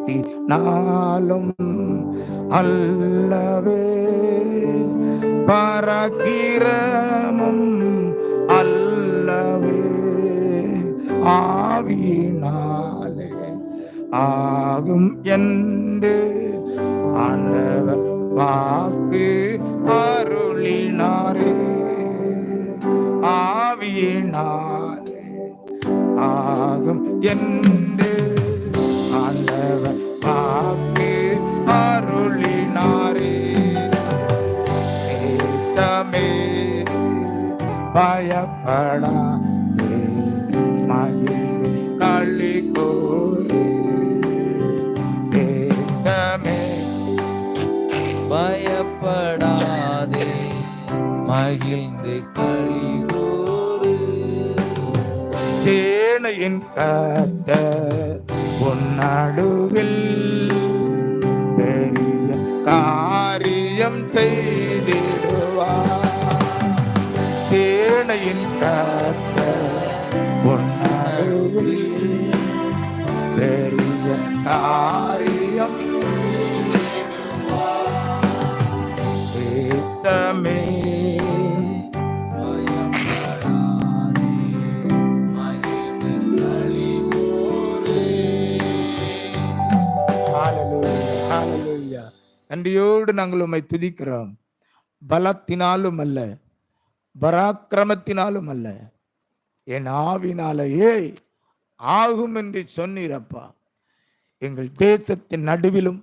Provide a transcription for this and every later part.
பலத்தினாலும் அல்லவே, பராக்கிரமும் அல்லவே, ஆவியினாலே ஆகும் என்று ஆண்டவர் வாக்கு அருளினாரே. ஆவியினாலே ஆகும் என்று ஆண்டவர் வாக்கு அருளினாரே. நேசமே பயப்படாதே, மகிழ்ந்து களி கூறு. நேசமே பயப்படாதே, மகிழ்ந்து களி கூறு. சேனையின் கர்த்தர் உன் நடுவில் பெரிய காரியம் செய்திடுவார். சேனையின் கர்த்தர் உன் நடுவில் பெரிய காரியம் செய்திடுவார். நன்றியோடு நாங்கள் உம்மை துதிக்கிறோம். பலத்தினாலும் அல்ல, பராக்கிரமத்தினாலும் அல்ல, என் ஆவினாலேயே ஆகும் என்று சொன்னீரப்பா. எங்கள் தேசத்தின் நடுவிலும்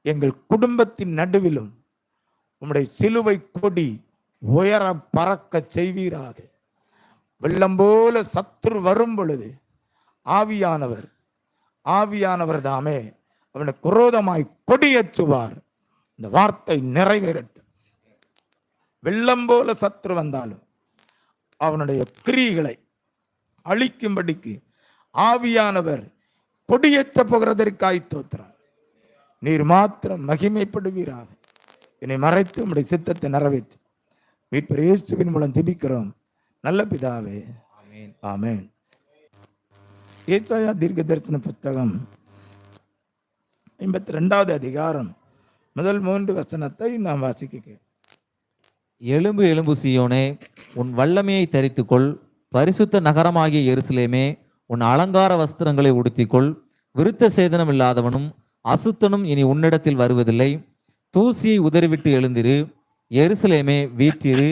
எங்கள் குடும்பத்தின் நடுவிலும் உம்முடைய சிலுவை கொடி உயர பறக்க செய்வீராக. வெள்ளம் போல சத்துரு வரும் பொழுது ஆவியானவர் தாமே அவனுக்கு குரோதமாய் கொடியேற்றுவார். இந்த வார்த்தை நிறைவேறட்டும். வெள்ளம் போல சத்துரு வந்தாலும் அவனுடைய கிரியைகளை அழிக்கும்படிக்கு ஆவியானவர் கொடியேற்ற போகிறதற்காய் தோத்திரம். நீர் மாத்திரம் மகிமைப்படுவீராக. என்னை மறைத்து உம்முடைய சித்தத்தை நிறைவேற்று. மீட்பர் இயேசுவின் மூலம் திபிக்கிறோம் நல்ல பிதாவே, ஆமென், ஆமென். ஏசாயா தீர்க்க தரிசன புத்தகம் 52வது அதிகாரம் முதல் 3 வசனத்தை நாம் வாசிக்க. எலும்பு எலும்பு சீயோனே, உன் வல்லமையை தரித்துக்கொள். பரிசுத்த நகரமாகிய எருசலேமே, உன் அலங்கார வஸ்திரங்களை உடுத்திக்கொள். விருத்த சேதனம் இல்லாதவனும் அசுத்தனும் இனி உன்னிடத்தில் வருவதில்லை. தூசியை உதறிவிட்டு எழுந்திரு. எருசலேமே வீற்றிரு.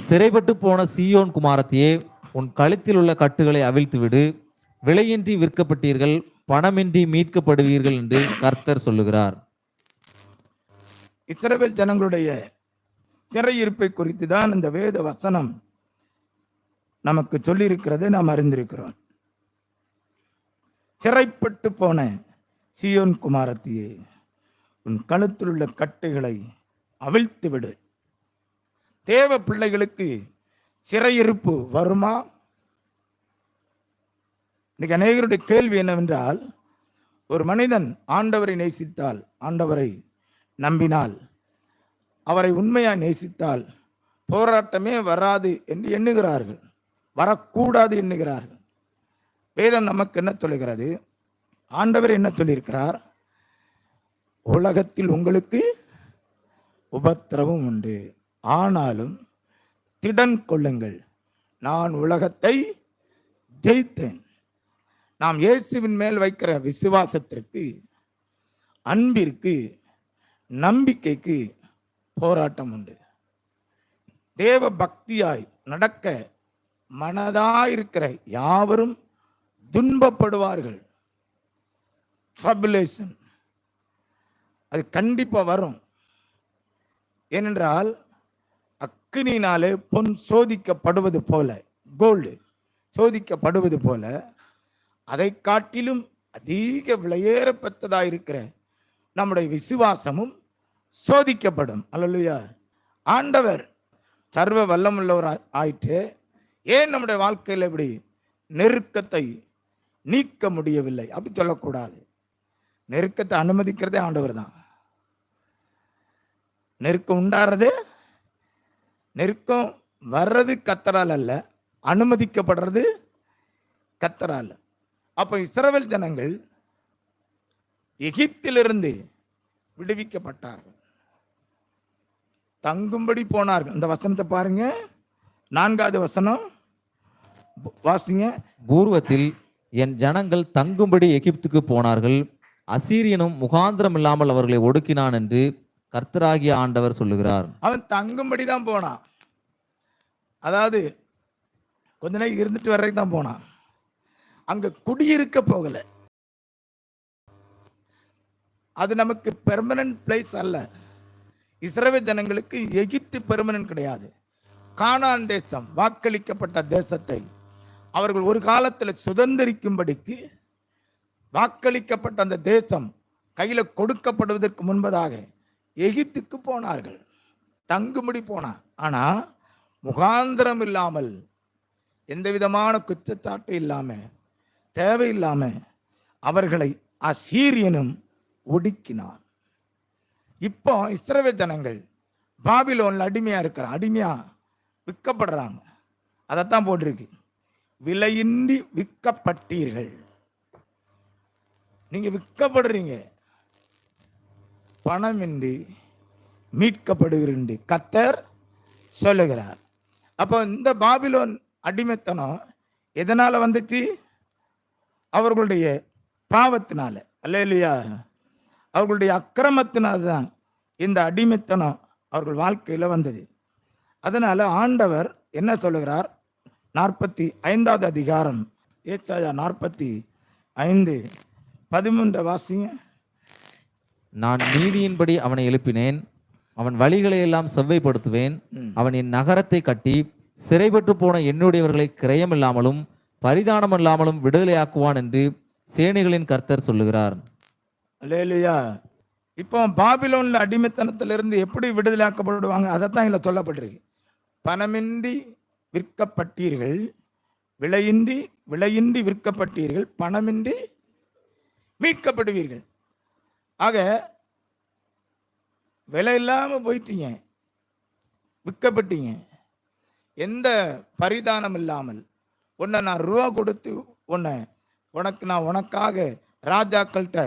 சிறைப்பட்டு போன சீயோன் குமாரத்தியே, உன் கழுத்தில் உள்ள கட்டுகளை அவிழ்த்து விடு. விலையின்றி விற்கப்பட்டீர்கள், பணமின்றி மீட்கப்படுவீர்கள் என்று கர்த்தர் சொல்லுகிறார். இஸ்ரவேல் ஜனங்களுடைய சிறையிருப்பை குறித்து தான் இந்த வேத வசனம் நமக்கு சொல்லியிருக்கிறதை நாம் அறிந்திருக்கிறோம். சிறைப்பட்டு போன சீயோன் குமாரத்தியே, உன் கழுத்தில் உள்ள கட்டுகளை அவிழ்த்து விடு. தேவ பிள்ளைகளுக்கு சிறையிருப்பு வருமா? இன்னைக்கு அநேகருடைய கேள்வி என்னவென்றால், ஒரு மனிதன் ஆண்டவரை நேசித்தால், ஆண்டவரை நம்பினால், அவரை உண்மையாக நேசித்தால் போராட்டமே வராது என்று எண்ணுகிறார்கள், வரக்கூடாது எண்ணுகிறார்கள். வேதம் நமக்கு என்ன சொல்லுகிறது? ஆண்டவர் என்ன சொல்லியிருக்கிறார்? உலகத்தில் உங்களுக்கு உபத்திரவம் உண்டு, ஆனாலும் திடன் கொள்ளுங்கள், நான் உலகத்தை ஜெயித்தேன். நாம் இயேசுவின் மேல் வைக்கிற விசுவாசத்திற்கு, அன்பிற்கு, நம்பிக்கைக்கு போராட்டம் உண்டு. தேவ பக்தியாய் நடக்க மனதாயிருக்கிற யாவரும் துன்பப்படுவார்கள். ட்ரபுலேஷன் அது கண்டிப்பா வரும். ஏனென்றால் அக்கினியினாலே பொன் சோதிக்கப்படுவது போல, கோல்டு சோதிக்கப்படுவது போல, அதை காட்டிலும் அதிக விலையேற பெற்றதாயிருக்கிற நம்முடைய விசுவாசமும் சோதிக்கப்படும். அல்லேலூயா. ஆண்டவர் சர்வ வல்லமுள்ளவர் ஆயிற்று. ஏன் நம்முடைய வாழ்க்கையில் இப்படி நெருக்கத்தை நீக்க முடியவில்லை? அப்படி சொல்லக்கூடாது. நெருக்கத்தை அனுமதிக்கிறதே ஆண்டவர் தான். நெருக்கம் உண்டாறது, நெருக்கம் வர்றது கர்த்தரால் அல்ல, அனுமதிக்கப்படுறது கர்த்தரால். அப்போ இஸ்ரவேல் ஜனங்கள் எகிப்திலிருந்து விடுவிக்கப்பட்டார்கள், தங்கும்படி போனார்கள். இந்த வசனத்தை பாருங்க, 4வது வசனம் வாசிங்க. பூர்வத்தில் என் ஜனங்கள் தங்கும்படி எகிப்துக்கு போனார்கள், அசீரியனும் முகாந்திரம் இல்லாமல் அவர்களை ஒடுக்கினான் என்று கர்த்தராகிய ஆண்டவர் சொல்லுகிறார். அவன் தங்கும்படி தான் போனான், அதாவது கொஞ்ச நேரம் இருந்துட்டு வர்றதுக்கு தான் போனான், அங்க குடியிருக்க போகல. அது நமக்கு பெர்மனன்ட் பிளேஸ் அல்ல. இஸ்ரவேல் ஜனங்களுக்கு எகிப்து பெர்மனன்ட் கிடையாது. கானான் தேசம், வாக்களிக்கப்பட்ட தேசத்தை அவர்கள் ஒரு காலத்தில் சுதந்திரிக்கும்படிக்கு வாக்களிக்கப்பட்ட அந்த தேசம் கையில கொடுக்கப்படுவதற்கு முன்பதாக எகிப்துக்கு போனார்கள், தங்கும்படி போனான். ஆனா முகாந்திரம் இல்லாமல், எந்த விதமான குற்றச்சாட்டு இல்லாம, தேவையில்லாம அவர்களை அசீரியனும் ஒடுக்கினான். இப்போ இஸ்ரவேல் ஜனங்கள் பாபிலோன்ல அடிமையா இருக்கிறான், அடிமையா விற்கப்படுறாங்க. அதைத்தான் போட்டிருக்கு, விலையின்றி விற்கப்பட்டீர்கள். நீங்க விற்கப்படுறீங்க, பணமின்றி மீட்கப்படுகிறீர்கள் கர்த்தர் சொல்லுகிறார். அப்போ இந்த பாபிலோன் அடிமைத்தனம் எதனால வந்துச்சு? அவர்களுடைய பாவத்தினால, அல்லேலூயா, அவர்களுடைய அக்கிரமத்தினால்தான் இந்த அடிமைத்தனம் அவர்கள் வாழ்க்கையில வந்தது. அதனால ஆண்டவர் என்ன சொல்லுகிறார்? 45வது அதிகாரம், ஏசாயா 45:13 வாசிங்க. நான் நீதியின்படி அவனை எழுப்பினேன், அவன் வழிகளை எல்லாம் செவ்வைப்படுத்துவேன். அவன் என் நகரத்தை கட்டி சிறைப்பட்டு போன என்னுடையவர்களை கிரயமில்லாமலும் பரிதானமில்லாமலும் விடுதலையாக்குவான் என்று சேனைகளின் கர்த்தர் சொல்லுகிறார். அல்லேலூயா. இப்போ பாபிலோன்ல அடிமைத்தனத்திலிருந்து எப்படி விடுதலையாக்கப்படுவாங்க? அதைத்தான் இதுல சொல்லப்பட்டிருக்கு. பணமின்றி விற்கப்பட்டீர்கள், விலையின்றி விற்கப்பட்டீர்கள், பணமின்றி மீட்கப்படுவீர்கள். ஆக விலை இல்லாம போயிட்டீங்க, விற்கப்பட்டீங்க. எந்த பரிதானம் இல்லாமல், உன்னை நான் ரூபா கொடுத்து உனக்காக ராஜாக்கள்கிட்ட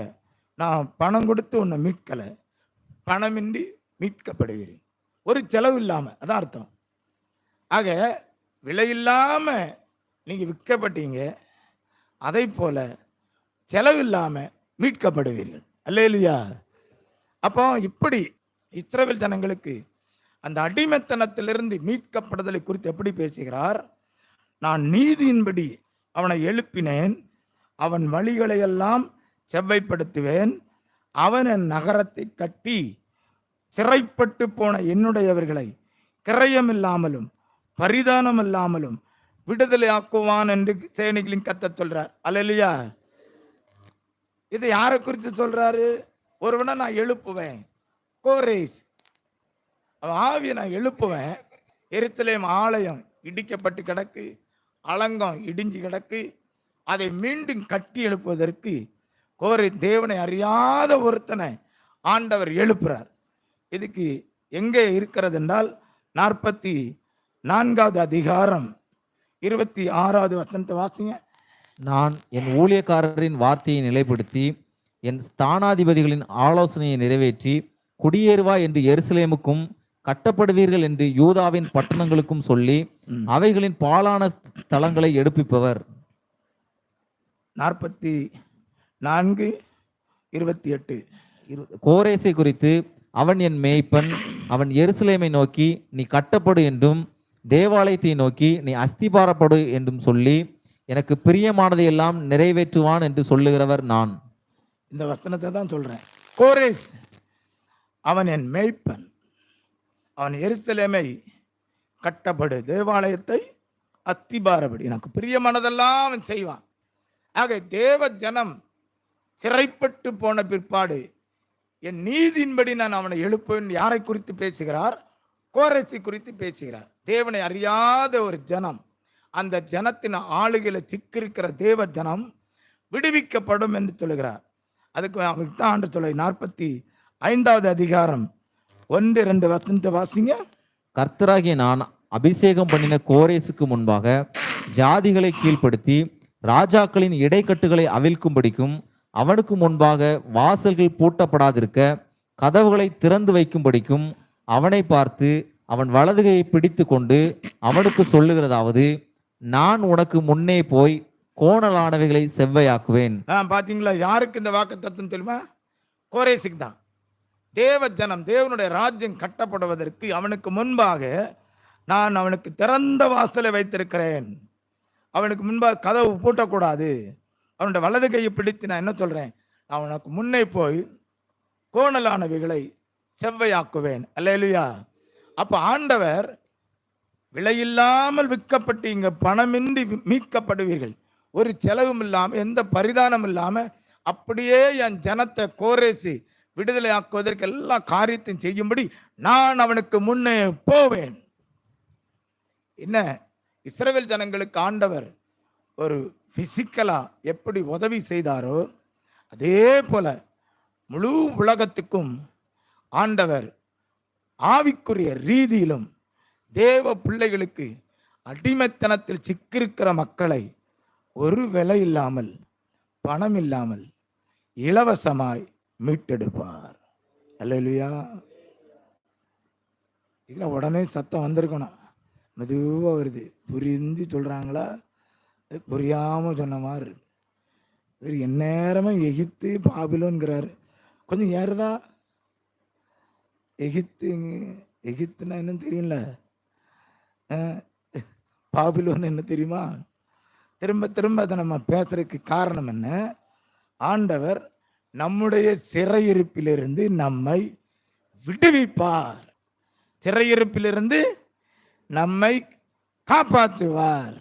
நான் பணம் கொடுத்து உன்னை மீட்கலை, பணமின்றி மீட்கப்படுவீர்கள், ஒரு செலவு இல்லாம, அதான் அர்த்தம். ஆக விலை இல்லாம நீங்க விற்கப்பட்டீங்க, அதை போல செலவு இல்லாம மீட்கப்படுவீர்கள். அல்லேலூயா. அப்போ இப்படி இஸ்ரவேல் ஜனங்களுக்கு அந்த அடிமைத்தனத்திலிருந்து மீட்கப்படுதலை குறித்து எப்படி பேசுகிறார்? நான் நீதியின்படி அவனை எழுப்பினேன், அவன் வழிகளை எல்லாம் செவ்வைப்படுத்துவேன், அவன் என் நகரத்தை கட்டி சிறைப்பட்டு போன என்னுடையவர்களை கிரயமில்லாமலும் பரிதானம் இல்லாமலும் விடுதலை ஆக்குவான் என்று சேனைகளின் கர்த்தர் சொல்றார். அல்லேலூயா. இது யாரை குறித்து சொல்றாரு? ஒருவனை நான் எழுப்புவேன், கோரேஸ், அவன் ஆவியை நான் எழுப்புவேன். எருசலேம் ஆலயம் இடிக்கப்பட்டு கிடக்கு, அலங்கம் இடிஞ்சு கிடக்கு, அதை மீண்டும் கட்டி எழுப்புவதற்கு கோரே தேவனை அறியாத ஒருத்தனை ஆண்டவர் எழுப்புறார். இதுக்கு எங்கே இருக்கிறது என்றால் 44வது அதிகாரம் 26வது வசனத்தை வாசிங்க. நான் என் ஊழியக்காரரின் வார்த்தையை நிலைப்படுத்தி என் ஸ்தானாதிபதிகளின் ஆலோசனையை நிறைவேற்றி குடியேறுவா என்று எருசலேமுக்கும் கட்டப்படுவீர்கள் என்று யூதாவின் பட்டணங்களுக்கும் சொல்லி அவைகளின் பாழான தலங்களை எடுப்பிப்பவர். 44:28 கோரேசை குறித்து, அவன் என் மேய்ப்பன், அவன் எருசலேமை நோக்கி நீ கட்டப்படு என்றும் தேவாலயத்தை நோக்கி நீ அஸ்திபாரப்படு என்றும் சொல்லி எனக்கு பிரியமானதை எல்லாம் நிறைவேற்றுவான் என்று சொல்லுகிறவர் நான். இந்த வசனத்தை தான் சொல்றேன். கோரேஸ் அவன் என் மேய்ப்பன், அவன் எருசலேமை கட்டப்படு, தேவாலயத்தை அஸ்திபாரப்படு, எனக்கு பிரியமானதெல்லாம் அவன் செய்வான். ஆக தேவ ஜனம் சிறைப்பட்டு போன பிற்பாடு என் நீதியின்படி நான் அவனை எழுப்புவேன். யாரை குறித்து பேசுகிறார்? கோரேசை குறித்து பேசுகிறார். தேவனை அறியாத ஒரு ஜனம், அந்த ஜனத்தின் ஆளுகையில சிக்கிருக்கிற தேவ ஜனம் விடுவிக்கப்படும் என்று சொல்லுகிறார். அதுக்கு தான் ஆண்டு சொல்ல 45வது அதிகாரம் 1-2 வசனத்தை வாசிங்க. கர்த்தராகிய நான் அபிஷேகம் பண்ணின கோரேசுக்கு முன்பாக ஜாதிகளை கீழ்ப்படுத்தி ராஜாக்களின் இடைக்கட்டுகளை அவிழ்க்கும்படிக்கும் அவனுக்கு முன்பாக வாசல்கள் பூட்டப்படாதிருக்க கதவுகளை திறந்து வைக்கும்படிக்கும் அவனை பார்த்து அவன் வலதுகையை பிடித்து கொண்டு அவனுக்கு சொல்லுகிறதாவது, நான் உனக்கு முன்னே போய் கோணலானவைகளை செவ்வையாக்குவேன். பாத்தீங்களா? யாருக்கு இந்த வாக்கு தத்துவம் தெரியுமா? கோரேசுக்கு தான். தேவ ஜனம், தேவனுடைய ராஜ்யம் கட்டப்படுவதற்கு அவனுக்கு முன்பாக நான் அவனுக்கு திறந்த வாசலை வைத்திருக்கிறேன். அவனுக்கு முன்பாக கதவு பூட்டக்கூடாது. அவனுடைய வலது கையை பிடித்து நான் என்ன சொல்றேன்? நான் உனக்கு முன்னே போய் கோணலானவைகளை செவ்வையாக்குவேன். அல்லேலூயா. அப்ப ஆண்டவர் விலையில்லாமல் விற்கப்பட்டு இங்க பணமின்றி மீட்கப்படுவீர்கள், ஒரு செலவும் இல்லாம எந்த பரிதானம் இல்லாம அப்படியே என் ஜனத்தை கோரேசு விடுதலை ஆக்குவதற்கு எல்லா காரியத்தையும் செய்யும்படி நான் அவனுக்கு முன்னே போவேன். என்ன, இஸ்ரவேல் ஜனங்களுக்கு ஆண்டவர் ஒரு பிசிக்கலா எப்படி உதவி செய்தாரோ அதே போல முழு உலகத்துக்கும் ஆண்டவர் ஆவிக்குரிய ரீதியிலும் தேவ பிள்ளைகளுக்கு அடிமைத்தனத்தில் சிக்கிருக்கிற மக்களை ஒரு விலை இல்லாமல் பணம் இல்லாமல் இலவசமாய் மீட்டெடுப்பார். அல்லேலூயா. இல்லை உடனே சத்தம் வந்திருக்கணும், மெதுவாக வருது. புரிஞ்சு சொல்கிறாங்களா? புரியாமல் சொன்ன மாதிரி இவர் எந்நேரமும் எகிப்து பாபிலோன்கிறாரு. கொஞ்சம் ஏறுதா? எகிப்துன்னா என்னன்னு தெரியல, பாபிலோன் என்ன தெரியுமா? திரும்ப திரும்ப அதை நம்ம பேசுறதுக்கு காரணம் என்ன? ஆண்டவர் நம்முடைய சிறையிருப்பிலிருந்து நம்மை விடுவிப்பார், சிறையிருப்பிலிருந்து நம்மை காப்பாற்றுவார்.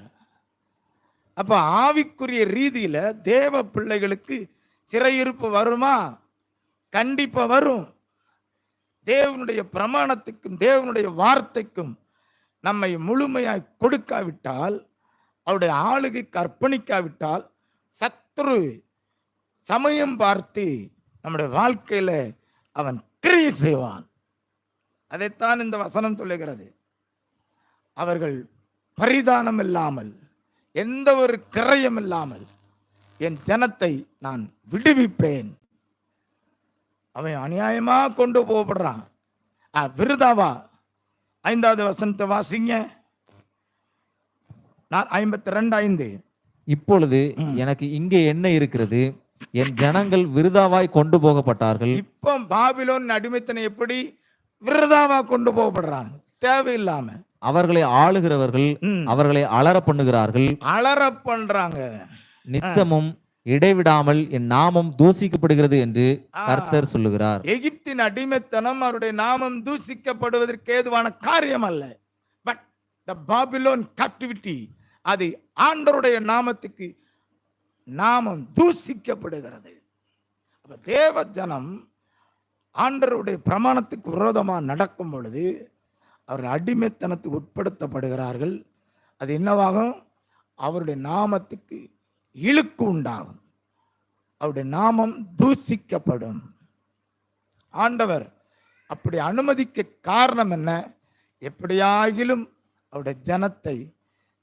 அப்ப ஆவிக்குரிய ரீதியில தேவ பிள்ளைகளுக்கு சிறையிருப்பு வருமா? கண்டிப்பா வரும். தேவனுடைய பிரமாணத்துக்கும் தேவனுடைய வார்த்தைக்கும் நம்மை முழுமையாய் கொடுக்காவிட்டால், அவருடைய ஆளுகைக்கு அர்ப்பணிக்காவிட்டால், சத்ரு சமயம் பார்த்து நம்முடைய வாழ்க்கையில அவன் கிரியை செய்வான். அதைத்தான் இந்த வசனம் சொல்லுகிறது. அவர்கள் பரிதானம் இல்லாமல் எந்த ஒரு கிரயம் இல்லாமல் என் ஜனத்தை நான் விடுவிப்பேன். அவன் அநியாயமா கொண்டு போகப்படுறான், விருதாவா. 5வது வசனத்தை வாசிங்க. 52:5. இப்பொழுது எனக்கு இங்கே என்ன இருக்கிறது? என் ஜனங்கள் விருதாவாய் கொண்டு போகப்பட்டார்கள். இப்போ பாபிலோன் அடிமைத்தனம் எப்படி விருதாவா கொண்டு போகப்படுறாங்க? தேவையில்லாம. அவர்களை ஆளுகிறவர்கள் அவர்களை அலற பண்ணுகிறார்கள். அலற பண்றாங்க. நித்தமும் இடைவிடாமல் என் நாமம் தூசிக்கப்படுகிறது என்று கர்த்தர் சொல்லுகிறார். எகிப்தின் அடிமைத்தனம் அவருடைய நாமம் தூசிக்கப்படுவதற்கு ஏதுவான காரியம் அல்ல. பட் த பாபிலோன் கேப்டிவிட்டி, அது ஆண்டவருடைய நாமத்துக்கு நாமம் தூசிக்கப்படுகிறது. அப்ப தேவ ஜனம் ஆண்டவருடைய பிரமாணத்துக்கு விரோதமாக நடக்கும் பொழுது அவர்கள் அடிமைத்தனத்துக்கு உட்படுத்தப்படுகிறார்கள். அது என்னவாகும்? அவருடைய நாமத்துக்கு இழுக்கு உண்டாகும், அவருடைய நாமம் தூசிக்கப்படும். ஆண்டவர் அப்படி அனுமதிக்க காரணம் என்ன? எப்படியாகிலும் அவருடைய ஜனத்தை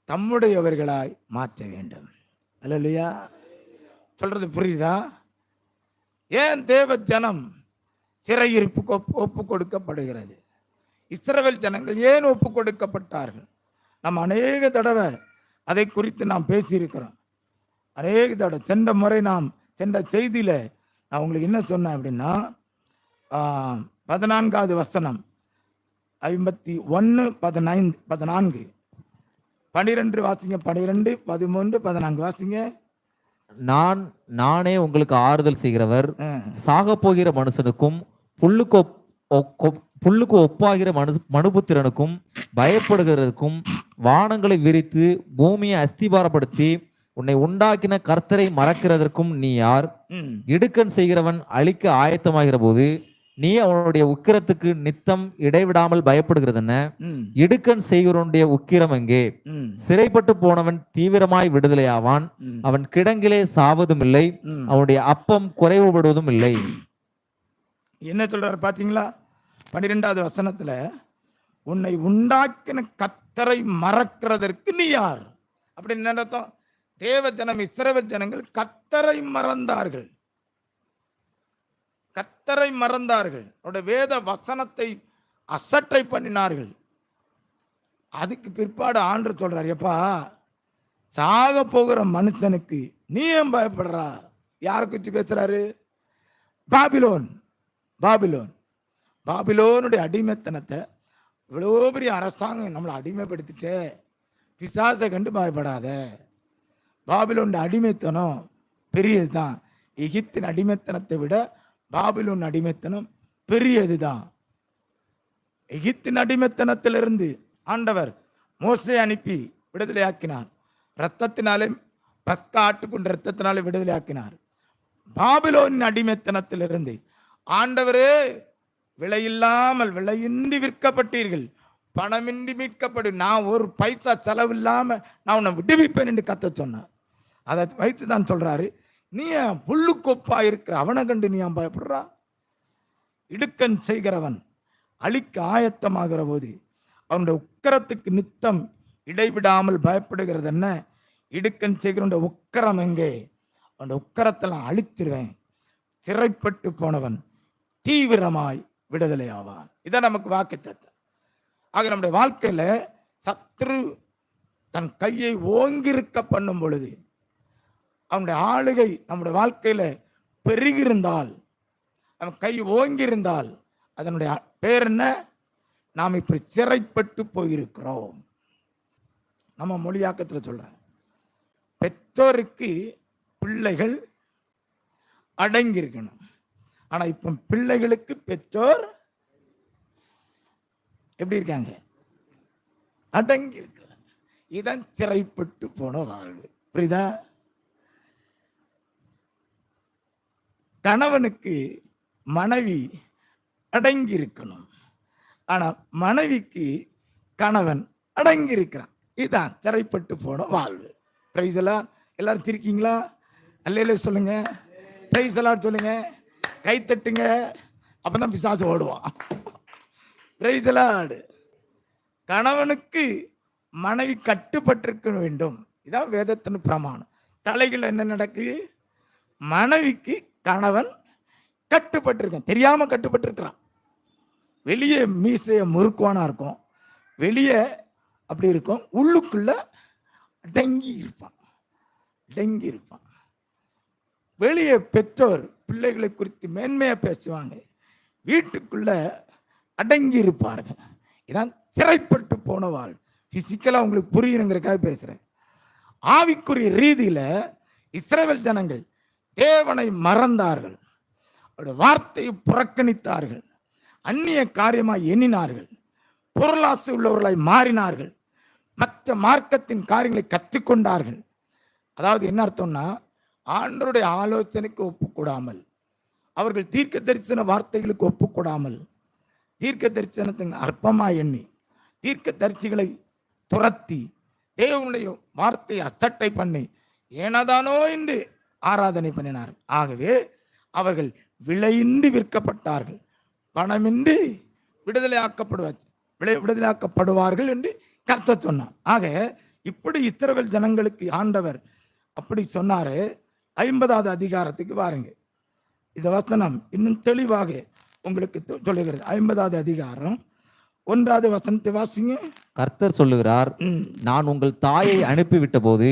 தம்முடையவர்களாய் மாற்ற வேண்டும். அல்லேலூயா. சொல்றது புரியுதா? ஏன் தேவ ஜனம் சிறையிருப்புக்கு ஒப்பு கொடுக்கப்படுகிறது? இஸ்ரவேல் ஜனங்கள் ஏன் ஒப்பு கொடுக்கப்பட்டார்கள்? நம்ம அநேக தடவை அதை குறித்து நாம் பேசியிருக்கிறோம். அநேக தடவை சென்ற முறை நாம் சென்ற செய்தியில நான் உங்களுக்கு என்ன சொன்னேன் அப்படின்னா, 14வது வசனம் 51, 15, 14, 12 வாசிங்க. 12, 13, 14 வாசிங்க. நானே உங்களுக்கு ஆறுதல் செய்கிறவர், சாக போகிற மனுஷனுக்கும் புல்லுக்கு ஒப்பாகிற மனுபுத்திரனுக்கும் பயப்படுகிறதுக்கும் வானங்களை விரித்து பூமியை அஸ்திபாரப்படுத்தி உன்னை உண்டாக்கின கர்த்தரை மறக்கிறதற்கும் நீ யார்? இடுக்கண் செய்கிறவன் அழிக்க ஆயத்தமாகிற போது நீ அவனுடைய உக்கிரத்துக்கு நித்தம் இடைவிடாமல் பயப்படுகிறது என்ன? இடுக்கண் செய்கிறவனுடைய உக்கிரம் எங்கே? சிறைப்பட்டு போனவன் தீவிரமாய் விடுதலை ஆவான், அவன் கிடங்கிலே சாவதும் இல்லை, அவனுடைய அப்பம் குறைவுபடுவதும் இல்லை. என்ன சொல்றாரு பாத்தீங்களா? 12வது வசனத்துல, உன்னை உண்டாக்கின கர்த்தரை மறக்கிறதற்கு நீ யார்? அப்படின்னு அர்த்தம். தேவ ஜனம் இஸ்ரவேல் ஜனங்கள் கர்த்தரை மறந்தார்கள். கர்த்தரை மறந்தார்கள், அவருடைய வேத வசனத்தை அசட்டை பண்ணினார்கள். அதுக்கு பிற்பாடு ஆண்டு சொல்றாரு, எப்பா சாக போகிற மனுஷனுக்கு நீ ஏன் பயப்படுறா? யாரை குறித்து பேசுறாரு? பாபிலோன். பாபிலோன் பாபிலோனுடைய அடிமைத்தனத்தை, இவ்வளோ பெரிய அரசாங்கம் நம்மளை அடிமைப்படுத்திட்டே, பிசாசை கண்டு பயப்படாத. பாபிலோனுடைய அடிமைத்தனம் பெரியதுதான். எகிப்தின் அடிமைத்தனத்தை விட பாபிலோன் அடிமைத்தனம் பெரியதுதான். எகிப்தின் அடிமைத்தனத்திலிருந்து ஆண்டவர் மோசே அனுப்பி விடுதலையாக்கினார். இரத்தத்தினாலே, பஸ்கா ஆட்டுக்குண்ட இரத்தத்தினாலே விடுதலையாக்கினார். பாபிலோனின் அடிமைத்தனத்திலிருந்து ஆண்டவரே, விலையில்லாமல் விலையின்றி விற்கப்பட்டீர்கள், பணமின்றி மீட்கப்படும், நான் ஒரு பைசா செலவில்லாம நான் உன்னை விடுவிப்பேன் என்று கத்த சொன்னார். அதை வைத்து தான் சொல்றாரு, நீ புல்லுக்கொப்பா இருக்கிற அவனை கண்டு நீ ஏன் பயப்படுறா? இடுக்கன் செய்கிறவன் அழிக்க ஆயத்தமாகிற போது அவனுடைய உக்கரத்துக்கு நித்தம் இடைவிடாமல் பயப்படுகிறது என்ன? இடுக்கன் செய்கிறவனுடைய உக்கரம் எங்கே? அவனுடைய உக்கரத்தெல்லாம் அழித்திருவேன். சிறைப்பட்டு போனவன் தீவிரமாய் விடுதலை ஆவான். இதான் நமக்கு வாக்குத்தத்தம். ஆக நம்முடைய வாழ்க்கையில சத்ரு தன் கையை ஓங்கிருக்க பண்ணும் பொழுது, அவனுடைய ஆளுகை நம்முடைய வாழ்க்கையில பெருகிருந்தால், அவன் கை ஓங்கியிருந்தால், அதனுடைய பேர் என்ன? நாம் இப்படி சிறைப்பட்டு போயிருக்கிறோம். நம்ம மொழியாக்கத்தில் சொல்றேன், பெற்றோருக்கு பிள்ளைகள் அடங்கி இருக்கணும். ஆனா இப்ப பிள்ளைகளுக்கு பெற்றோர் எப்படி இருக்காங்க? அடங்கி இருக்க. இதான் சிறைப்பட்டு போன வாழ்வு. புரியுதா? கணவனுக்கு மனைவி அடங்கி இருக்கணும், ஆனா மனைவிக்கு கணவன் அடங்கி இருக்கிறான். இதுதான் சிறைப்பட்டு போன வாழ்வு. பிரைஸ் எல்லாம் எல்லாரும் சிரிக்கீங்களா? அல்லேலே சொல்லுங்க, பிரைஸ் எல்லாம் சொல்லுங்க, கை தட்டுங்க, அப்பதான் பிசாசு ஓடுவான். பிரைஸ் எல்லாம். கணவனுக்கு மனைவி கட்டுப்பட்டிருக்க வேண்டும். இதான் வேதத்தின் பிரமாணம். தலைகள் என்ன நடக்கு? மனைவிக்கு கணவன் கட்டுப்பட்டிருக்கான், தெரியாம கட்டுப்பட்டிருக்கிறான். வெளியே மீசைய முறுக்குவானா இருக்கும், வெளியே அப்படி இருக்கும், உள்ளுக்குள்ள அடங்கி இருப்பான், அடங்கி இருப்பான். வெளியே பெற்றோர் பிள்ளைகளை குறித்து மேன்மையா பேசுவாங்க, வீட்டுக்குள்ள அடங்கி இருப்பார்கள். இதான் சிறைப்பட்டு போன வாழ். பிசிக்கலா உங்களுக்கு புரியணுங்கிறதுக்காக பேசுறேன். ஆவிக்குரிய ரீதியில இஸ்ரவேல் ஜனங்கள் தேவனை மறந்தார்கள், அவருடைய வார்த்தையை புறக்கணித்தார்கள், அந்நிய காரியமாய் எண்ணினார்கள், பொருளாசை உள்ளவர்களாய் மாறினார்கள், மற்ற மார்க்கத்தின் காரியங்களை கற்றுக்கொண்டார்கள். அதாவது என்ன அர்த்தம்னா, ஆண்டவருடைய ஆலோசனைக்கு ஒப்புக்கூடாமல், அவர்கள் தீர்க்க தரிசன வார்த்தைகளுக்கு ஒப்புக்கூடாமல், தீர்க்க தரிசனத்தின் அற்பமாய் எண்ணி தீர்க்க தரிசிகளை துரத்தி தேவனுடைய வார்த்தையை அசட்டை பண்ணி ஏனதானோ என்று ஆராதனை பண்ணினார்கள். ஆகவே அவர்கள் விலையின்றி விற்கப்பட்டார்கள், பணமின்றி விடுதலையாக்கப்படுவார்கள் என்று கர்த்தர் சொன்னார். ஆக இப்படி இஸ்ரவேல் ஜனங்களுக்கு ஆண்டவர் அப்படி சொன்னாரு. 50வது அதிகாரத்துக்கு வாருங்க. இந்த வசனம் இன்னும் தெளிவாக உங்களுக்கு சொல்லுகிறது. 50வது அதிகாரம் 1வது வசனத்தை வாசிங்க. கர்த்தர் சொல்லுகிறார், நான் உங்கள் தாயை அனுப்பிவிட்ட போது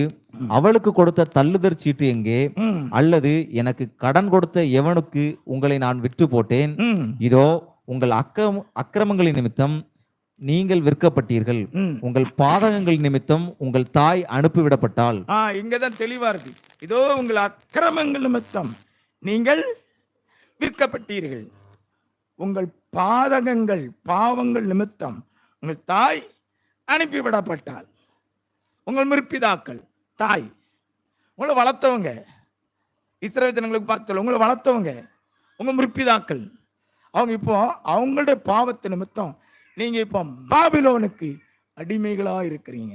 அவளுக்கு கொடுத்த தள்ளுதற் சீட்டு எங்கே? அல்லது எனக்கு கடன் கொடுத்த எவனுக்கு உங்களை நான் விற்று போட்டேன்? இதோ உங்கள் அக்கிரமங்களின் நிமித்தம் நீங்கள் விற்கப்பட்டீர்கள், உங்கள் பாதகங்கள் நிமித்தம் உங்கள் தாய் அனுப்பிவிடப்பட்டால். இங்கதான் தெளிவா இருக்கு. இதோ உங்கள் அக்கிரமங்கள் நிமித்தம் நீங்கள் விற்கப்பட்டீர்கள், உங்கள் பாவங்கள் நிமித்தம் உங்கள் தாய் அனுப்பிவிடப்பட்டால். உங்கள் முற்பிதாக்கள் தாய் உங்களை வளர்த்தவங்க, இஸ்ரவேல் ஜனங்களுக்கு பார்த்து சொல்ல, உங்களை வளர்த்தவங்க உங்க முற்பிதாக்கள். அவங்க இப்போ அவங்களுடைய பாவத்து நிமித்தம் நீங்க இப்போ பாபிலோனுக்கு அடிமைகளா இருக்கிறீங்க.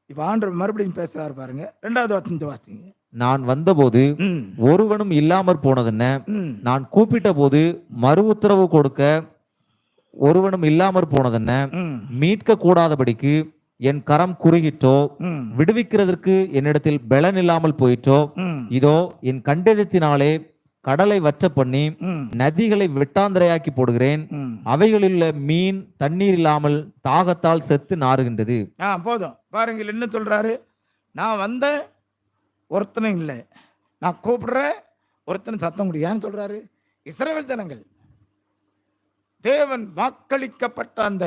இப்ப ஆண்டவர் மறுபடியும் பேசுறாரு பாருங்க. 2வது வசனத்தை வாசிங்க. நான் வந்தபோது ஒருவனும் இல்லாமற் போனதென்ன? நான் கூப்பிட்ட போது மறு உத்தரவு கொடுக்க ஒருவனும் இல்லாமற் போனதென்ன? மீட்க கூடாதபடிக்கு என் கரம் குறுகிட்டோ, விடுவிக்கிறதற்கு என்னிடத்தில் பலன் இல்லாமல் போயிட்டோ? இதோ என் கண்டதத்தினாலே கடலை வற்ற பண்ணி ம், நதிகளை வெட்டாந்தரையாக்கி போடுகிறேன். ம். அவைகளில் உள்ள மீன் தண்ணீர் இல்லாமல் தாகத்தால் செத்து நாறுகின்றது. போதும் பாருங்கள் என்ன சொல்றாரு. நான் வந்தேன், ஒருத்தனும் இல்லை. நான் கூப்பிடுறேன், ஒருத்தனும் சத்தம் முடியும். ஏன்னு சொல்றாரு? இஸ்ரவேல் ஜனங்கள் தேவன் வாக்களிக்கப்பட்ட அந்த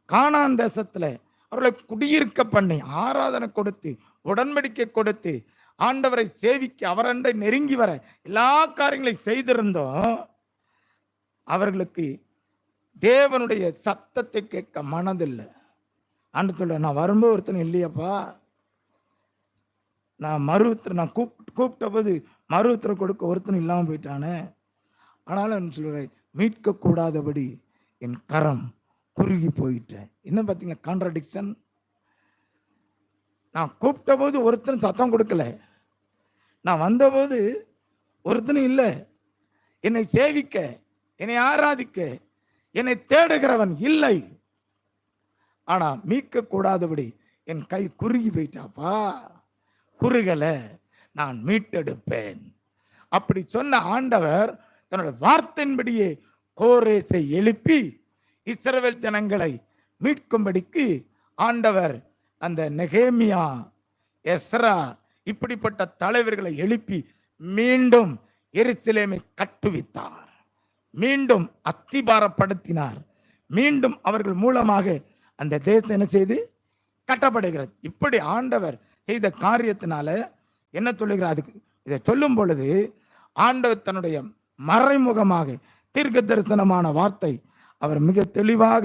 கானான் தேசத்துல அவர்களை குடியிருக்க பண்ணி ஆராதனை கொடுத்து உடன்படிக்கை கொடுத்து ஆண்டவரை சேவிக்க அவரண்டை நெருங்கி வர எல்லா காரியங்களையும் செய்திருந்தோம். அவர்களுக்கு தேவனுடைய சத்தத்தை கேட்க மனதில்லை. ஆண்டு சொல்ற, நான் வரும்போது ஒருத்தன் இல்லையப்பா, நான் நான் கூப்பிட்ட போது மருவத்திர கொடுக்க ஒருத்தன் இல்லாமல் போயிட்டானே. ஆனாலும் சொல்கிறேன், மீட்க கூடாதபடி என் கரம் குறுகி போயிட்டேன். என்ன பார்த்தீங்க கான்ட்ராடிக்ஷன்? நான் கூப்பிட்ட போது ஒருத்தன் சத்தம் கொடுக்கல, நான் வந்தபோது ஒருத்தனும் இல்லை. என்னை சேவிக்க, என்னை ஆராதிக்க, என்னை தேடுகிறவன் இல்லை. ஆனா மீட்க கூடாதபடி என் கை குறுகி போயிட்டாப்பா. குறுகல, நான் மீட்டெடுப்பேன். அப்படி சொன்ன ஆண்டவர் தன்னோட வார்த்தையின்படியே கோரேசை எழுப்பி இஸ்ரவேல் ஜனங்களை மீட்கும்படிக்கு ஆண்டவர் அந்த நெகேமியா, எஸ்ரா இப்படிப்பட்ட தலைவர்களை எழுப்பி மீண்டும் எருசலேமை கட்டுவித்தார், மீண்டும் அஸ்திபாரப்படுத்தினார். மீண்டும் அவர்கள் மூலமாக அந்த தேசம் என்ன செய்து கட்டப்படுகிறது. இப்படி ஆண்டவர் செய்த காரியத்தினால என்ன சொல்லுகிறார்? அதுக்கு இதை சொல்லும் பொழுது ஆண்டவர் தன்னுடைய மறைமுகமாக தீர்க்க தரிசனமான வார்த்தை அவர் மிக தெளிவாக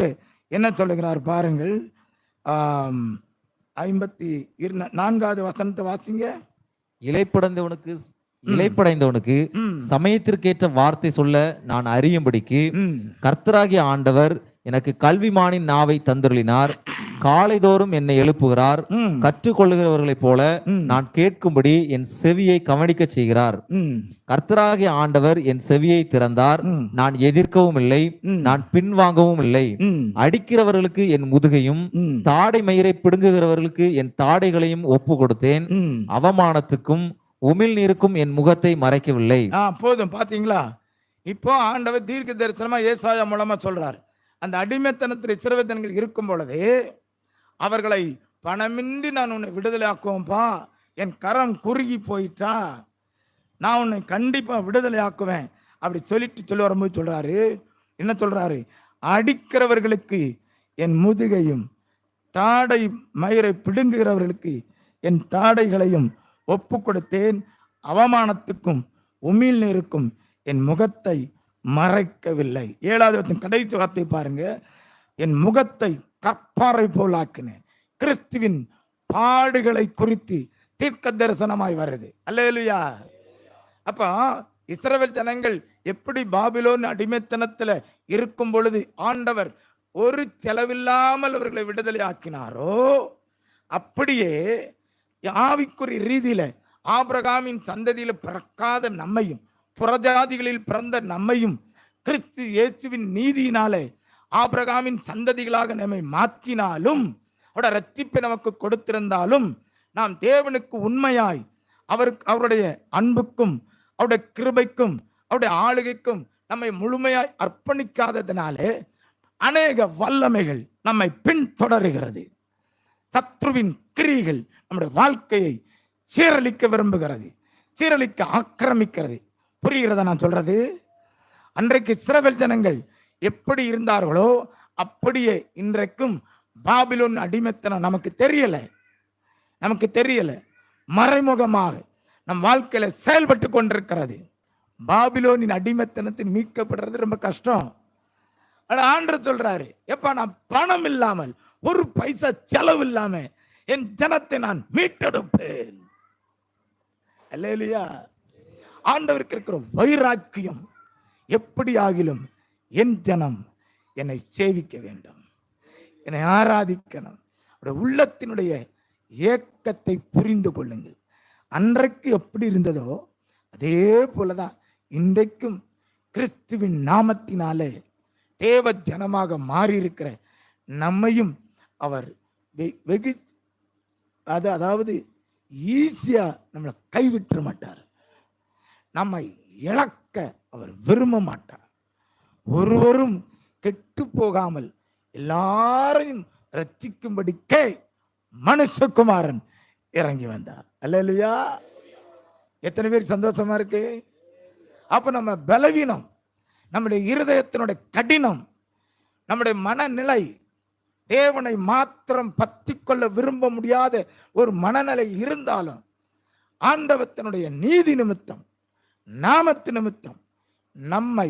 என்ன சொல்லுகிறார் பாருங்கள். 54வது வசனத்தை வாசிங்க. இளைப்படைந்தவனுக்கு சமயத்திற்கேற்ற வார்த்தை சொல்ல நான் அறியும்படிக்கு கர்த்தராகிய ஆண்டவர் எனக்கு கல்விமானின் நாவை தந்தருளினார். காலைதோறும் என்னை எழுப்புகிறார். கற்றுக்கொள்ளுகிறவர்களைப் போல நான் கேட்கும்படி என் செவியை கவனிக்க செய்கிறார். கர்த்தராகிய ஆண்டவர் என் செவியை திறந்தார். நான் எதிர்க்கவும் இல்லை, நான் பின்வாங்கவும் இல்லை. அடிக்கிறவர்களுக்கு என் முதுகையும் தாடை மயிரை பிடுங்குகிறவர்களுக்கு என் தாடைகளையும் ஒப்பு கொடுத்தேன். அவமானத்துக்கும் உமிழ் நீருக்கும் என் முகத்தை மறைக்கவில்லை. போதும், பாத்தீங்களா? இப்போ ஆண்டவர் தீர்க்க தரிசனமா ஏசாயா மூலமா சொல்றார். அந்த அடிமைத்தனத்தில் இஸ்ரவேல் ஜனங்கள் இருக்கும் பொழுது அவர்களை பணமின்றி நான் உன்னை விடுதலை ஆக்குவேன்ப்பா, என் கரம் குறுகி போயிட்டா, நான் உன்னை கண்டிப்பா விடுதலை ஆக்குவேன் அப்படி சொல்லி வரும்போது சொல்றாரு, என்ன சொல்றாரு? அடிக்கிறவர்களுக்கு என் முதுகையும் தாடை மயிரை பிடுங்குகிறவர்களுக்கு என் தாடைகளையும் ஒப்பு கொடுத்தேன். அவமானத்துக்கும் உமிழ் நீருக்கும் என் முகத்தை மறைக்கவில்லை. 7வது கடைசி வார்த்தை பாருங்க. என் முகத்தை கற்பாறை போல் ஆக்கினேன். கிறிஸ்துவின் பாடுகளை குறித்து தீர்க்க தரிசனமாய் வருது. அல்லேலூயா. அப்ப இஸ்ரவேல் ஜனங்கள் எப்படி பாபிலோன் அடிமைத்தனத்துல இருக்கும் பொழுது ஆண்டவர் ஒரு செலவில்லாமல் அவர்களை விடுதலை ஆக்கினாரோ, அப்படியே ஆவிக்குரிய ரீதியில ஆபிரகாமின் சந்ததியில பிறக்காத நம்மையும் புறஜாதிகளில் பிறந்த நம்மையும் கிறிஸ்து இயேசுவின் நீதியினாலே ஆபிரகாமின் சந்ததிகளாக நம்மை மாற்றினாலும், அவருடைய ரட்சிப்பை நமக்கு கொடுத்திருந்தாலும், நாம் தேவனுக்கு உண்மையாய் அவருடைய அன்புக்கும் அவருடைய கிருபைக்கும் அவருடைய ஆளுகைக்கும் நம்மை முழுமையாய் அர்ப்பணிக்காததினாலே அநேக வல்லமைகள் நம்மை பின்தொடருகிறது. சத்ருவின் கிரியைகள் நம்முடைய வாழ்க்கையை சீரழிக்க விரும்புகிறது, சீரழிக்க ஆக்கிரமிக்கிறது. புரிகிறதா நான் சொல்றது? அன்றைக்கு இஸ்ரவேல் ஜனங்கள் எப்படி இருந்தார்களோ அப்படியே இன்றைக்கும் பாபிலோன் அடிமைத்தனம் நமக்கு தெரியல, மறைமுகமாக நம் வாழ்க்கையில செயல்பட்டு கொண்டிருக்கிறது. பாபிலோனின் அடிமைத்தனத்தில் மீட்கப்படுறது ரொம்ப கஷ்டம். ஆண்டவர் சொல்றாரு, எப்ப நான் பணம் இல்லாமல் ஒரு பைசா செலவு இல்லாம என் ஜனத்தை நான் மீட்டெடுப்பேன். அல்லேலூயா. ஆண்டவருக்கு இருக்கிற வைராக்கியம், எப்படி ஆகிலும் என் ஜனம் என்னை சேவிக்க வேண்டும், என்னை ஆராதிக்கணும். உள்ளத்தினுடைய ஏக்கத்தை புரிந்து கொள்ளுங்கள். அன்றைக்கு எப்படி இருந்ததோ அதே போலதான் இன்றைக்கும் கிறிஸ்துவின் நாமத்தினாலே தேவ ஜனமாக மாறி இருக்கிற நம்மையும் அவர் வெகு அதாவது ஈஸியா நம்மளை கைவிட்டுற மாட்டார். நம்மை இழக்க அவர் விரும்ப மாட்டார். ஒருவரும் கெட்டு போகாமல் எல்லாரையும் ரட்சிக்கும்படிக்கே மனுஷகுமாரன் இறங்கி வந்தார். அல்லேலூயா. எத்தனை பேர் சந்தோஷமா இருக்கு? அப்ப நம்ம பலவீனம், நம்முடைய இருதயத்தினுடைய கடினம், நம்முடைய மனநிலை, தேவனை மாத்திரம் பற்றி கொள்ள விரும்ப முடியாத ஒரு மனநிலை இருந்தாலும் ஆண்டவத்தினுடைய நீதி நிமித்தம், நாமத்து நிமித்தம் நம்மை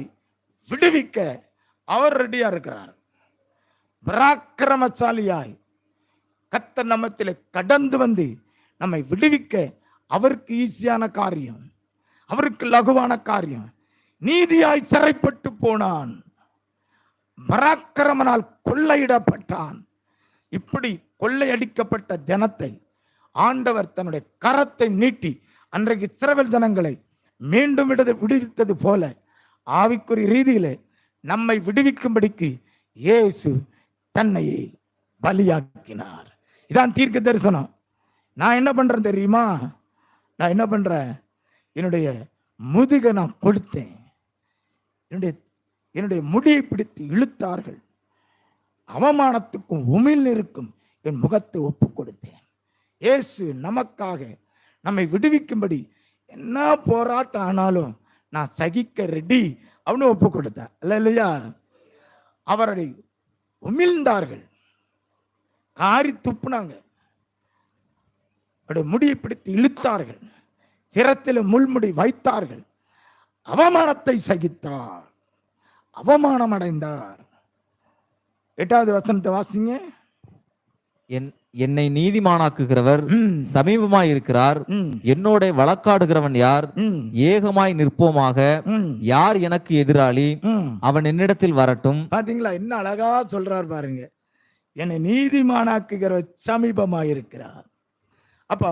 விடுவிக்க அவர் ரெடியா இருக்கிறார். பராக்கிரமசாலியாய் கர்த்தர் நம்மத்திலே கடந்து வந்து நம்மை விடுவிக்க அவருக்கு ஈஸியான காரியம், அவருக்கு லகுவான காரியம். நீதியாய் சிறைப்பட்டு போனான், பராக்கிரமனால் கொள்ளையிடப்பட்டான். இப்படி கொள்ளையடிக்கப்பட்ட ஜனத்தை ஆண்டவர் தன்னுடைய கரத்தை நீட்டி அன்றைக்கு இஸ்ரவேல் ஜனங்களை மீண்டும் விடுவித்தது போல ஆவிக்குரிய ரீதியிலே நம்மை விடுவிக்கும்படிக்கு இயேசு தன்னையே பலியாக்கினார். இதான் தீர்க்க தரிசனம். நான் என்ன பண்றேன் தெரியுமா? நான் என்ன பண்றேன்? என்னுடைய முதுகை நான் கொடுத்தேன், என்னுடைய முடியை பிடித்து இழுத்தார்கள், அவமானத்துக்கும் உமிழ்நீருக்கும் என் முகத்தை ஒப்பு கொடுத்தேன். இயேசு நமக்காக நம்மை விடுவிக்கும்படி என்ன போராட்டம் ஆனாலும் நான் சகிக்க ரெடி அவனு ஒப்பு கொடுத்தார். இல்லையா? அவரை உமிழ்ந்தார்கள், காரி துப்புனாங்க, அவருடைய முடியை பிடித்து இழுத்தார்கள், சிரத்தில் முள்முடி வைத்தார்கள், அவமானத்தை சகித்தார், அவமானம் அடைந்தார். 8வது வசனத்தை வாசிங்க. என்னை நீதிமானாக்குகிறவர் சமீபமாய் இருக்கிறார், என்னோட வழக்காடுகிறவன் யார்? ஏகமாய் நிற்போமாக, யார் எனக்கு எதிராளி? அவன் என்னிடத்தில் வரட்டும். பாத்தீங்களா என்ன அழகா சொல்றார் பாருங்க. என்னை நீதிமானாக்குகிறவர் சமீபமாய் இருக்கிறார். அப்போ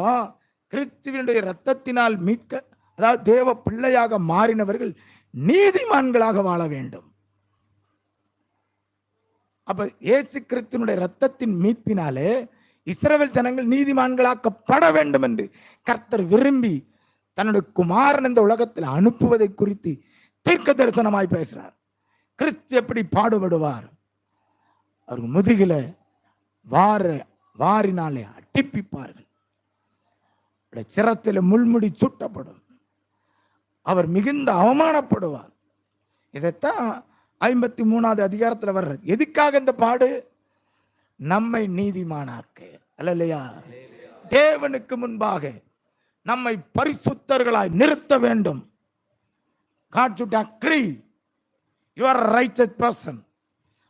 கிறிஸ்துவினுடைய இரத்தத்தினால் மீட்க, அதாவது தேவ பிள்ளையாக மாறினவர்கள் நீதிமான்களாக வாழ வேண்டும். அப்ப இயேசு கிறிஸ்துவினுடைய இரத்தத்தின் மீட்பினாலே இஸ்ரவேல் ஜனங்கள் நீதிமான்களாக்கப்பட வேண்டும் என்று கர்த்தர் விரும்பி தன்னுடைய குமாரன் இந்த உலகத்தில் அனுப்புவதை குறித்து தீர்க்க தரிசனமாய் பேசுறார். கிறிஸ்து எப்படி பாடுபடுவார்? அவர் முதுகில வாரினாலே அட்டிப்பிப்பார்கள், சிரத்தில் முள்முடி சுட்டப்படும், அவர் மிகுந்த அவமானப்படுவார். இதைத்தான் 53வது அதிகாரத்தில் வர்றது. எதுக்காக இந்த பாடு? நம்மை நீதிமானாக்க, அல்லையா? தேவனுக்கு முன்பாக நம்மை பரிசுத்தர்களாய் நிறுத்த வேண்டும். God should agree you are a righteous person.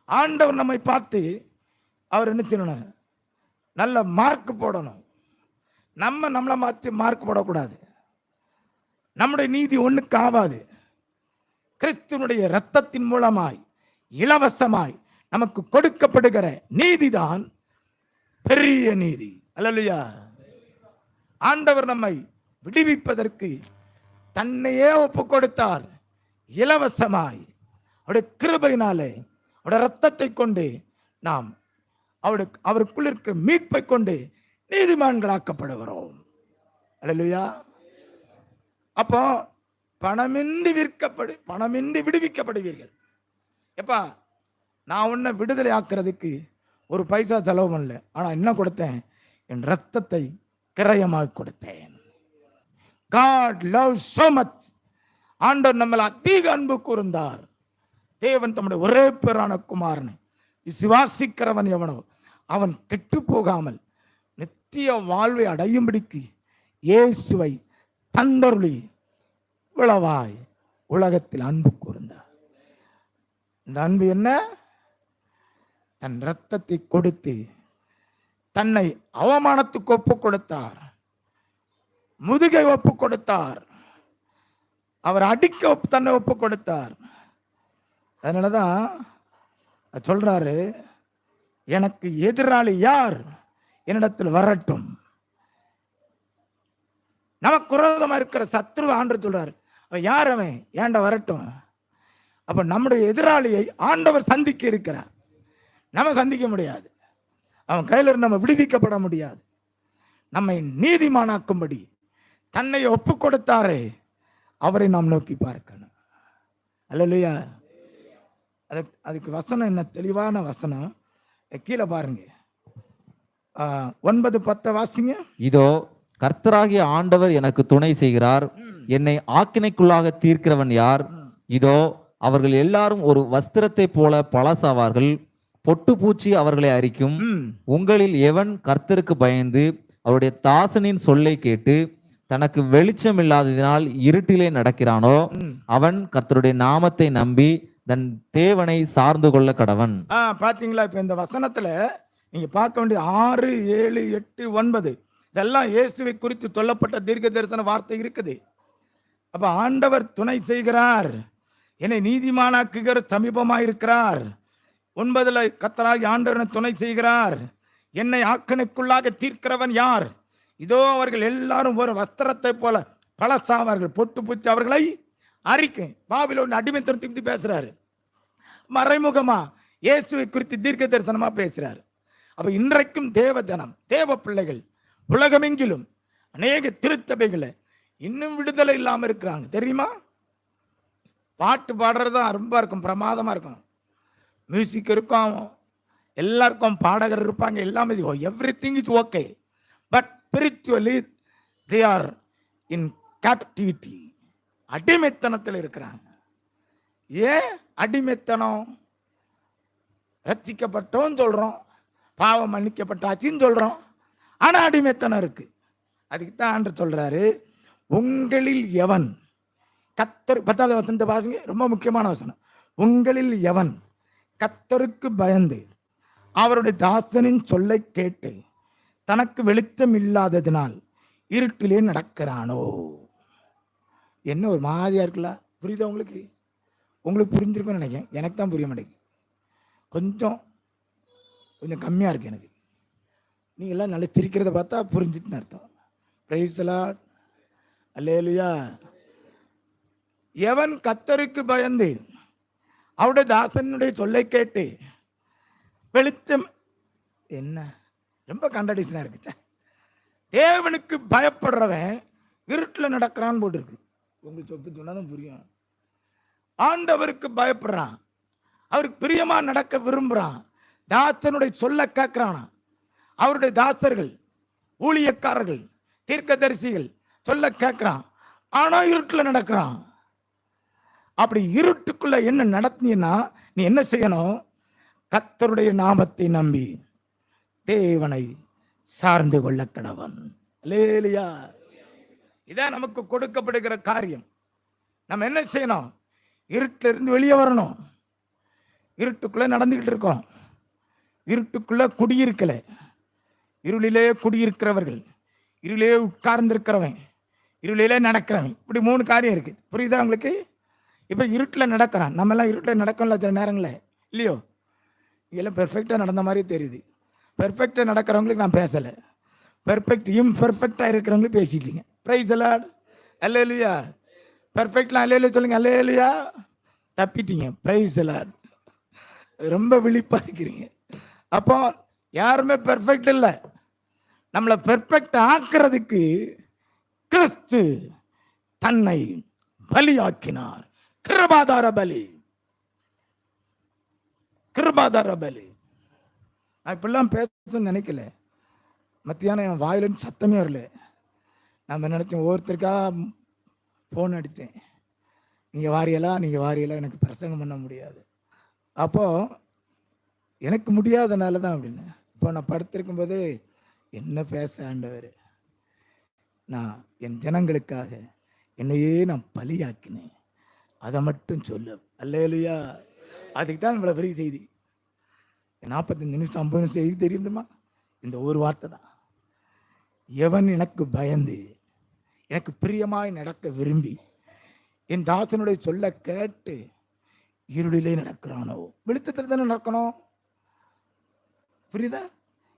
ஆண்டவர் நம்மை பார்த்து அவர் என்ன செய்யணும்? நல்ல மார்க் போடணும். நம்மளை மாற்றி மார்க் போடக்கூடாது. நம்முடைய நீதி ஒண்ணுக்கு ஆகாது. கிறிஸ்துவனுடைய இரத்தத்தின் மூலமாய் இலவசமாய் நமக்கு கொடுக்கப்படுகிற நீதிதான் பெரிய நீதி. அல்லேலூயா. ஆண்டவர் நம்மை விடுவிப்பதற்கு தன்னையே ஒப்பு கொடுத்தார் இலவசமாய். அவருடைய கிருபையினாலே, அவருடைய இரத்தத்தை கொண்டு நாம் அவருக்குள் இருக்கிற மீட்பை கொண்டு நீதிமான்களாக்கப்படுகிறோம். அல்லேலூயா. அப்போ பணமின்றி பணமின்றி விடுவிக்கப்படுவீர்கள். எப்பா, நான் உன்னை விடுதலை ஆக்குறதுக்கு ஒரு பைசா செலவு பண்ணல, ஆனா என்ன கொடுத்தேன்? என் ரத்தத்தை கிரயமாக கொடுத்தேன். God loves so much. ஆண்டவர் நம்மள அதிக அன்பு கூர்ந்தார். தேவன் தம்முடைய ஒரே பேரான குமாரனை விசுவாசிக்கிறவன் எவனோ அவன் கெட்டு போகாமல் நித்திய வாழ்வை அடையும்படிக்கு இயேசுவை தந்தருளி இவ்வளவாய் உலகத்தில் அன்பு கூர்ந்தார். இந்த அன்பு என்ன? தன் இரத்தத்தை கொடுத்து தன்னை அவமானத்துக்கு ஒப்பு கொடுத்தார், முதுகை ஒப்பு கொடுத்தார், அவர் அடிக்க தன்னை ஒப்பு கொடுத்தார். அதனாலதான் சொல்றாரு, எனக்கு எதிராளி யார்? என்னிடத்தில் வரட்டும். நமக்கு விரோதமா இருக்கிற சத்ருவ ஆண்டு சொல்றாரு, அவன் யார்? அவன் ஏண்ட வரட்டும். அப்ப நம்முடைய எதிராளியை ஆண்டவர் சந்திக்க இருக்கிறார். நம்ம சந்திக்க முடியாது. அவன் கையில இருந்து நம்ம விடுவிக்கப்பட முடியாது. நம்மை நீதிமானாக்கும்படி தன்னை ஒப்பு கொடுத்தாரே, அவரை நாம் நோக்கி பார்க்கணும். அல்லேலூயா. அதுக்கு வசனம் என்ன, தெளிவான வசனம். கீழே பாருங்க, 9:10 வாசிங்க. இதோ கர்த்தராகிய ஆண்டவர் எனக்கு துணை செய்கிறார், என்னை ஆக்கினைக்குள்ளாக தீர்க்கிறவன் யார்? இதோ அவர்கள் எல்லாரும் ஒரு வஸ்திரத்தை போல பழசாவார்கள், பொட்டு பூச்சி அவர்களை அரிக்கும். உங்களில் எவன் கர்த்தருக்கு பயந்து அவருடைய தாசனின் சொல்லை கேட்டு தனக்கு வெளிச்சம் இல்லாததினால் இருட்டிலே நடக்கிறானோ அவன் கர்த்தருடைய நாமத்தை நம்பி தன் தேவனை சார்ந்து கொள்ள கடவன். பாத்தீங்களா? இப்ப இந்த வசனத்துல நீங்க பார்க்க வேண்டிய 6, 7, 8, 9 இதெல்லாம் இயேசுவை குறித்து சொல்லப்பட்ட தீர்க்க தரிசன வார்த்தை இருக்குது. அப்ப ஆண்டவர் துணை செய்கிறார், என்னை நீதிமானாக்குகிற சமீபமாய் இருக்கிறார். 9 கர்த்தராகி ஆண்டவர் துணை செய்கிறார், என்னை ஆக்கினைக்குள்ளாக தீர்க்கிறவன் யார்? இதோ அவர்கள் எல்லாரும் ஒரு வஸ்திரத்தை போல பழசாவார்கள், பொட்டு பூச்சி அவர்களை அரிக்கும். பாபிலோன் அடிமைத்தனத்தை பற்றி பேசுறாரு, மறைமுகமா இயேசுவை குறித்து தீர்க்க தரிசனமா பேசுறாரு. அப்ப இன்றைக்கும் தேவஜனம், தேவ பிள்ளைகள் உலகமெங்கிலும் அநேக திருச்சபைகளை இன்னும் விடுதலை இல்லாம இருக்கிறாங்க, தெரியுமா? பாட்டு பாடுறதுதான் ரொம்ப இருக்கும், பிரமாதமா இருக்கும், மியூசிக் இருக்கும், எல்லாருக்கும் பாடகர் இருப்பாங்க, எல்லாமே everything is okay. But spiritually they are in captivity, அடிமைத்தனத்தில் இருக்கிறாங்க. ஏன் அடிமைத்தனம்? ரட்சிக்கப்பட்டோன்னு சொல்றோம், பாவம் மன்னிக்கப்பட்டாச்சின்னு சொல்றோம், ஆனா அடிமைத்தனம் இருக்கு. அதுக்கு தான் ஆண்டவர் சொல்றாரு, உங்களில் எவன் கர்த்தர், 10வது வசனத்தை பாருங்க, ரொம்ப முக்கியமான வசனம். உங்களில் எவன் கர்த்தருக்கு பயந்து அவருடைய தாசனின் சொல்லை கேட்டு தனக்கு வெளிச்சம் இல்லாததினால் இருட்டிலே நடக்கிறானோ. என்ன ஒரு மாதிரியா இருக்குல்ல? புரியுதா உங்களுக்கு? உங்களுக்கு புரிஞ்சிருக்கும்னு நினைக்கிறேன், எனக்கு தான் புரிய மாட்டேங்குது, கொஞ்சம் கொஞ்சம் கம்மியாக இருக்கு எனக்கு. நீங்கள்லாம் நல்லா சிரிக்கிறத பார்த்தா புரிஞ்சுட்டுன்னு அர்த்தம். பிரைஸ் தி லார்ட், அல்லேலூயா. எவன் கர்த்தருக்கு பயந்து அவருடைய தாசனுடைய சொல்லை கேட்டு வெளிச்சம், என்ன ரொம்ப கான்ட்ரடிக்ஷனாக இருக்குச்சா? தேவனுக்கு பயப்படுறவன் இருட்டில் நடக்கிறான்னு போட்டுருக்கு. உங்களுக்கு சொத்து சொன்னாதான் புரியும். ஆண்டவருக்கு பயப்படுறான், அவருக்கு பிரியமா நடக்க விரும்புறான், தாசனுடைய சொல்ல கேட்கிறான். அவருடைய தாசர்கள், ஊழியக்காரர்கள், தீர்க்கதரிசிகள் சொல்ல கேட்கிறான், ஆனா இருட்டில் நடக்கிறான். அப்படி இருட்டுக்குள்ள என்ன நடத்தினா நீ என்ன செய்யணும்? கர்த்தருடைய நாமத்தை நம்பி தேவனை சார்ந்து கொள்ள கடவன். அல்லேலூயா. இதான் நமக்கு கொடுக்கப்படுகிற காரியம். நம்ம என்ன செய்யணும்? இருட்டில இருந்து வெளியே வரணும். இருட்டுக்குள்ள நடந்துகிட்டு இருக்கோம், இருட்டுக்குள்ள குடியிருக்கல, இருளிலே குடியிருக்கிறவர்கள், இருளிலே உட்கார்ந்திருக்கிறவன், இருளிலே நடக்கிறவன், இப்படி 3 காரியம் இருக்கு. புரியுதா உங்களுக்கு? இப்ப இருட்டில் நடக்கிறான், நம்ம எல்லாம் இருட்டில் நடக்கல சில நேரங்கள, இல்லையோ? இதெல்லாம் பெர்ஃபெக்டா நடந்த மாதிரி தெரியுது. பெர்ஃபெக்டா நடக்கிறவங்களுக்கு நான் பேசலை, பெர்ஃபெக்ட் இம்பெர்ஃபெக்டா இருக்கிறவங்களுக்கு பேசிட்டீங்க. பிரைஸ் தி லார்ட், அல்லேலூயா. பெர்ஃபெக்ட்லாம் அல்லேலூயா சொல்லுங்க, அல்லேலூயா. தப்பிட்டீங்க. Praise the Lord. ரொம்ப விழிப்பா இருக்கிறீங்க. அப்போ யாருமே பெர்ஃபெக்ட் இல்லை. நம்மளை பெர்ஃபெக்ட் ஆக்குறதுக்கு கிறிஸ்து தன்னை பலியாக்கினார். கிருபாதார பலி, கிருபாதார பலி. நான் இப்படிலாம் பேச நினைக்கல. மத்தியானம் என் வாயிலிருந்து சத்தமே வரல. நம்ம நினைச்சோம், ஒவ்வொருத்தருக்கா ஃபோன் அடித்தேன், நீங்கள் வாரியெல்லாம் எனக்கு பிரசங்கம் பண்ண முடியாது. அப்போ எனக்கு முடியாதனால தான் அப்படின்னு. இப்போ நான் படுத்திருக்கும் போது என்ன பேச ஆண்டவர், நான் என் ஜனங்களுக்காக என்னையே நான் பலியாக்கினேன், அதை மட்டும் சொல்லு. அல்லேலூயா. அதுக்கு தான் இவ்வளோ பெரிய செய்தி. 45 நிமிஷம் 50 நிமிஷம் செய்தி தெரியுமா? இந்த ஒரு வார்த்தை தான். எவன் எனக்கு பயந்து எனக்கு பிரியமாய் நடக்க விரும்பி என் தாசனுடைய சொல்ல கேட்டு இருளிலே நடக்கிறானோ. வெளிச்சத்தில் தானே நடக்கணும், புரியுதா?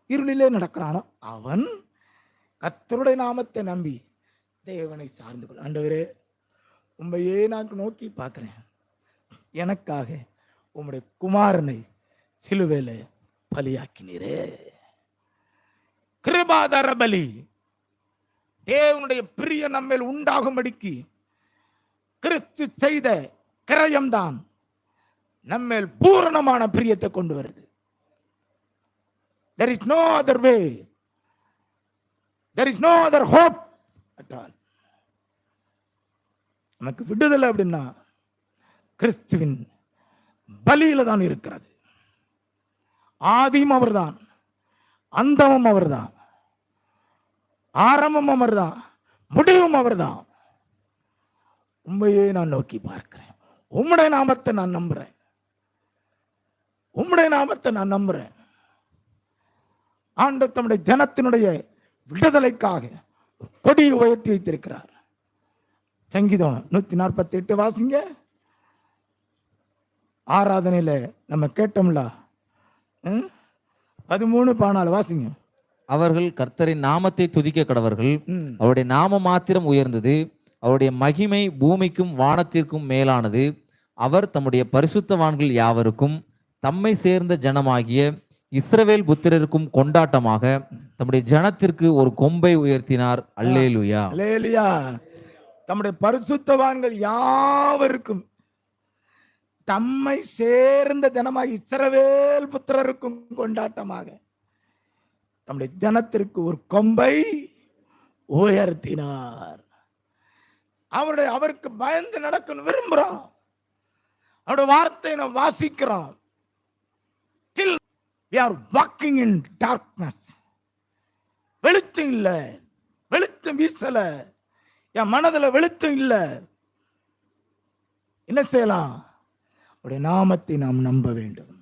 இருளிலே நடக்கிறானோ அவன் கர்த்தருடைய நாமத்தை நம்பி தேவனை சார்ந்து கொள். ஆண்டவரே, உண்மையே நான் நோக்கி பார்க்கிறேன், எனக்காக உம்முடைய குமாரனை சிலுவையில பலியாக்கினீரே. கிருபாதார பலி, தேவனுடைய பிரிய நம்மேல் உண்டாகும்படிக்கு கிறிஸ்து செய்த கிரயம்தான் நம்மேல் பூரணமான பிரியத்தை கொண்டு வருது. There is no other way. There is no other hope at all. நமக்கு விடுதலை அப்படின்னா கிறிஸ்துவின் பலியில தான் இருக்கிறது. ஆதியும் அவர்தான், அந்தமும் அவர்தான், ஆரம்பமும் அவர்தான், முடிவும் அவர்தான். உண்மையே நான் நோக்கி பார்க்கிறேன். உம்முடைய நாமத்தை நான் நம்புறேன். உம்முடைய நாமத்தை நான் நம்புறேன். ஆண்டவர் தம்முடைய ஜனத்தினுடைய விடுதலைக்காக கொடியை உயர்த்தி வைத்திருக்கிறார். சங்கீதம் 148 வாசிங்க. ஆராதனையில நம்ம கேட்டோம்ல, 13 வாசிங்க. அவர்கள் கர்த்தரின் நாமத்தை துதிக்க கடவர்கள். அவருடைய நாம மாத்திரம் உயர்ந்தது. அவருடைய மகிமை பூமிக்கும் வானத்திற்கும் மேலானது. அவர் தம்முடைய பரிசுத்தவான்கள் யாவருக்கும் தம்மை சேர்ந்த ஜனமாகிய இஸ்ரவேல் புத்திரருக்கும் கொண்டாட்டமாக தம்முடைய ஜனத்திற்கு ஒரு கொம்பை உயர்த்தினார். அல்லேலூயா, அல்லேலூயா. தம்முடைய பரிசுத்தவான்கள் யாவருக்கும் தம்மை சேர்ந்த ஜனமாகிய இஸ்ரவேல் புத்திரருக்கும் கொண்டாட்டமாக தம்முடைய ஜனத்திற்கு ஒரு கொம்பை உயர்த்தினார். அவருக்கு பயந்து நடக்கணும் விரும்புறோம். அவருடைய வார்த்தையை நாம் வாசிக்கிறோம். Till we are walking in darkness. வெளிச்சம் இல்லை, வெளிச்சம் வீசல, என் மனதில் வெளிச்சம் இல்லை. என்ன செய்யலாம்? அவருடைய நாமத்தை நாம் நம்ப வேண்டும்.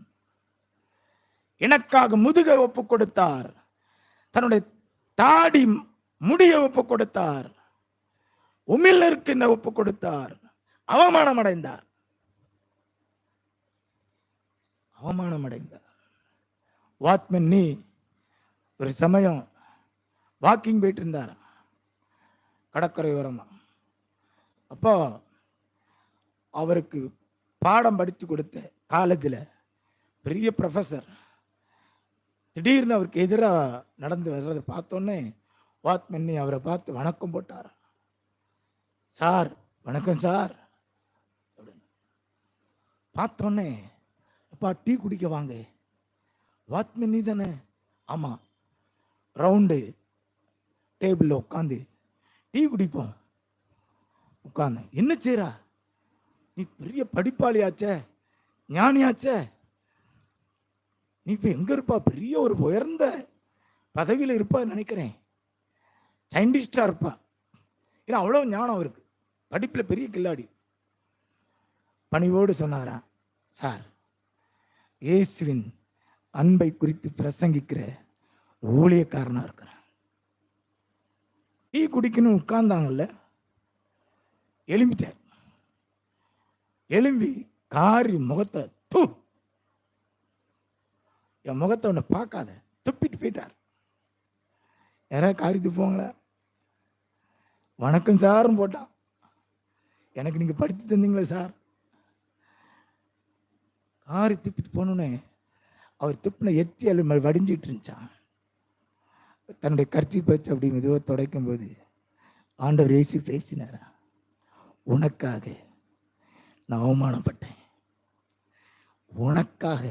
எனக்காக முதுகை ஒப்பு கொடுத்தார். தன்னுடைய தாடி முடிய ஒப்பு கொடுத்தார். உமிழ்நீருக்கு என்ன ஒப்பு கொடுத்தார். அவமானம் அடைந்தார். வாட்மேன் நீ ஒரு சமயம் வாக்கிங் போயிட்டு இருந்தார் கடற்கரை ஓரமா. அப்போ அவருக்கு பாடம் படித்து கொடுத்த காலேஜில் பெரிய ப்ரொஃபஸர் திடீர்னு அவருக்கு எதிராக நடந்து வர்றதை பார்த்தோன்னே வாட்மேன் அவரை பார்த்து வணக்கம் போட்டார். சார் வணக்கம் சார் அப்படின்னு பார்த்தோன்னே, அப்பா டீ குடிக்க வாங்க. வாட்மேன் நீ தானே? ஆமாம். ரவுண்டு டேபிளில் உட்காந்து டீ குடிப்போம். உட்காந்து என்ன செய்றா? நீ பெரிய படிப்பாளியாச்சே, ஞானியாச்சே, நீ இப்போ எங்கே இருப்பா? பெரிய ஒரு உயர்ந்த பதவியில் இருப்பா நினைக்கிறேன். சயின்டிஸ்டாக இருப்பா. ஏன்னா அவ்வளோ ஞானம் அவருக்கு, படிப்பில் பெரிய கில்லாடி. பணிவோடு சொன்னாரா, சார் இயேசுவின் அன்பை குறித்து பிரசங்கிக்கிற ஊழியக்காரனாக இருக்கிறேன். டீ குடிக்கணும் உட்கார்ந்தாங்கல்ல, எலும்பிட்டார். எலும்பி காரி முகத்தை என் முகத்தை ஒன்று பார்க்காத துப்பிட்டு போயிட்டார். யாராவது காரி துப்புவாங்களா? வணக்கம் சார்னு போட்டான். எனக்கு நீங்கள் படித்து தந்தீங்களே சார். காரி துப்பிட்டு போனோன்னே அவர் துப்பின எச்சி அல்ல வடிஞ்சிட்டு இருந்துச்சான். தன்னுடைய கர்ச்சி பச்சு அப்படி மெதுவாக துடைக்கும் போது ஆண்டவர் இயேசு பேசினாரா, உனக்காக நான் அவமானப்பட்டேன், உனக்காக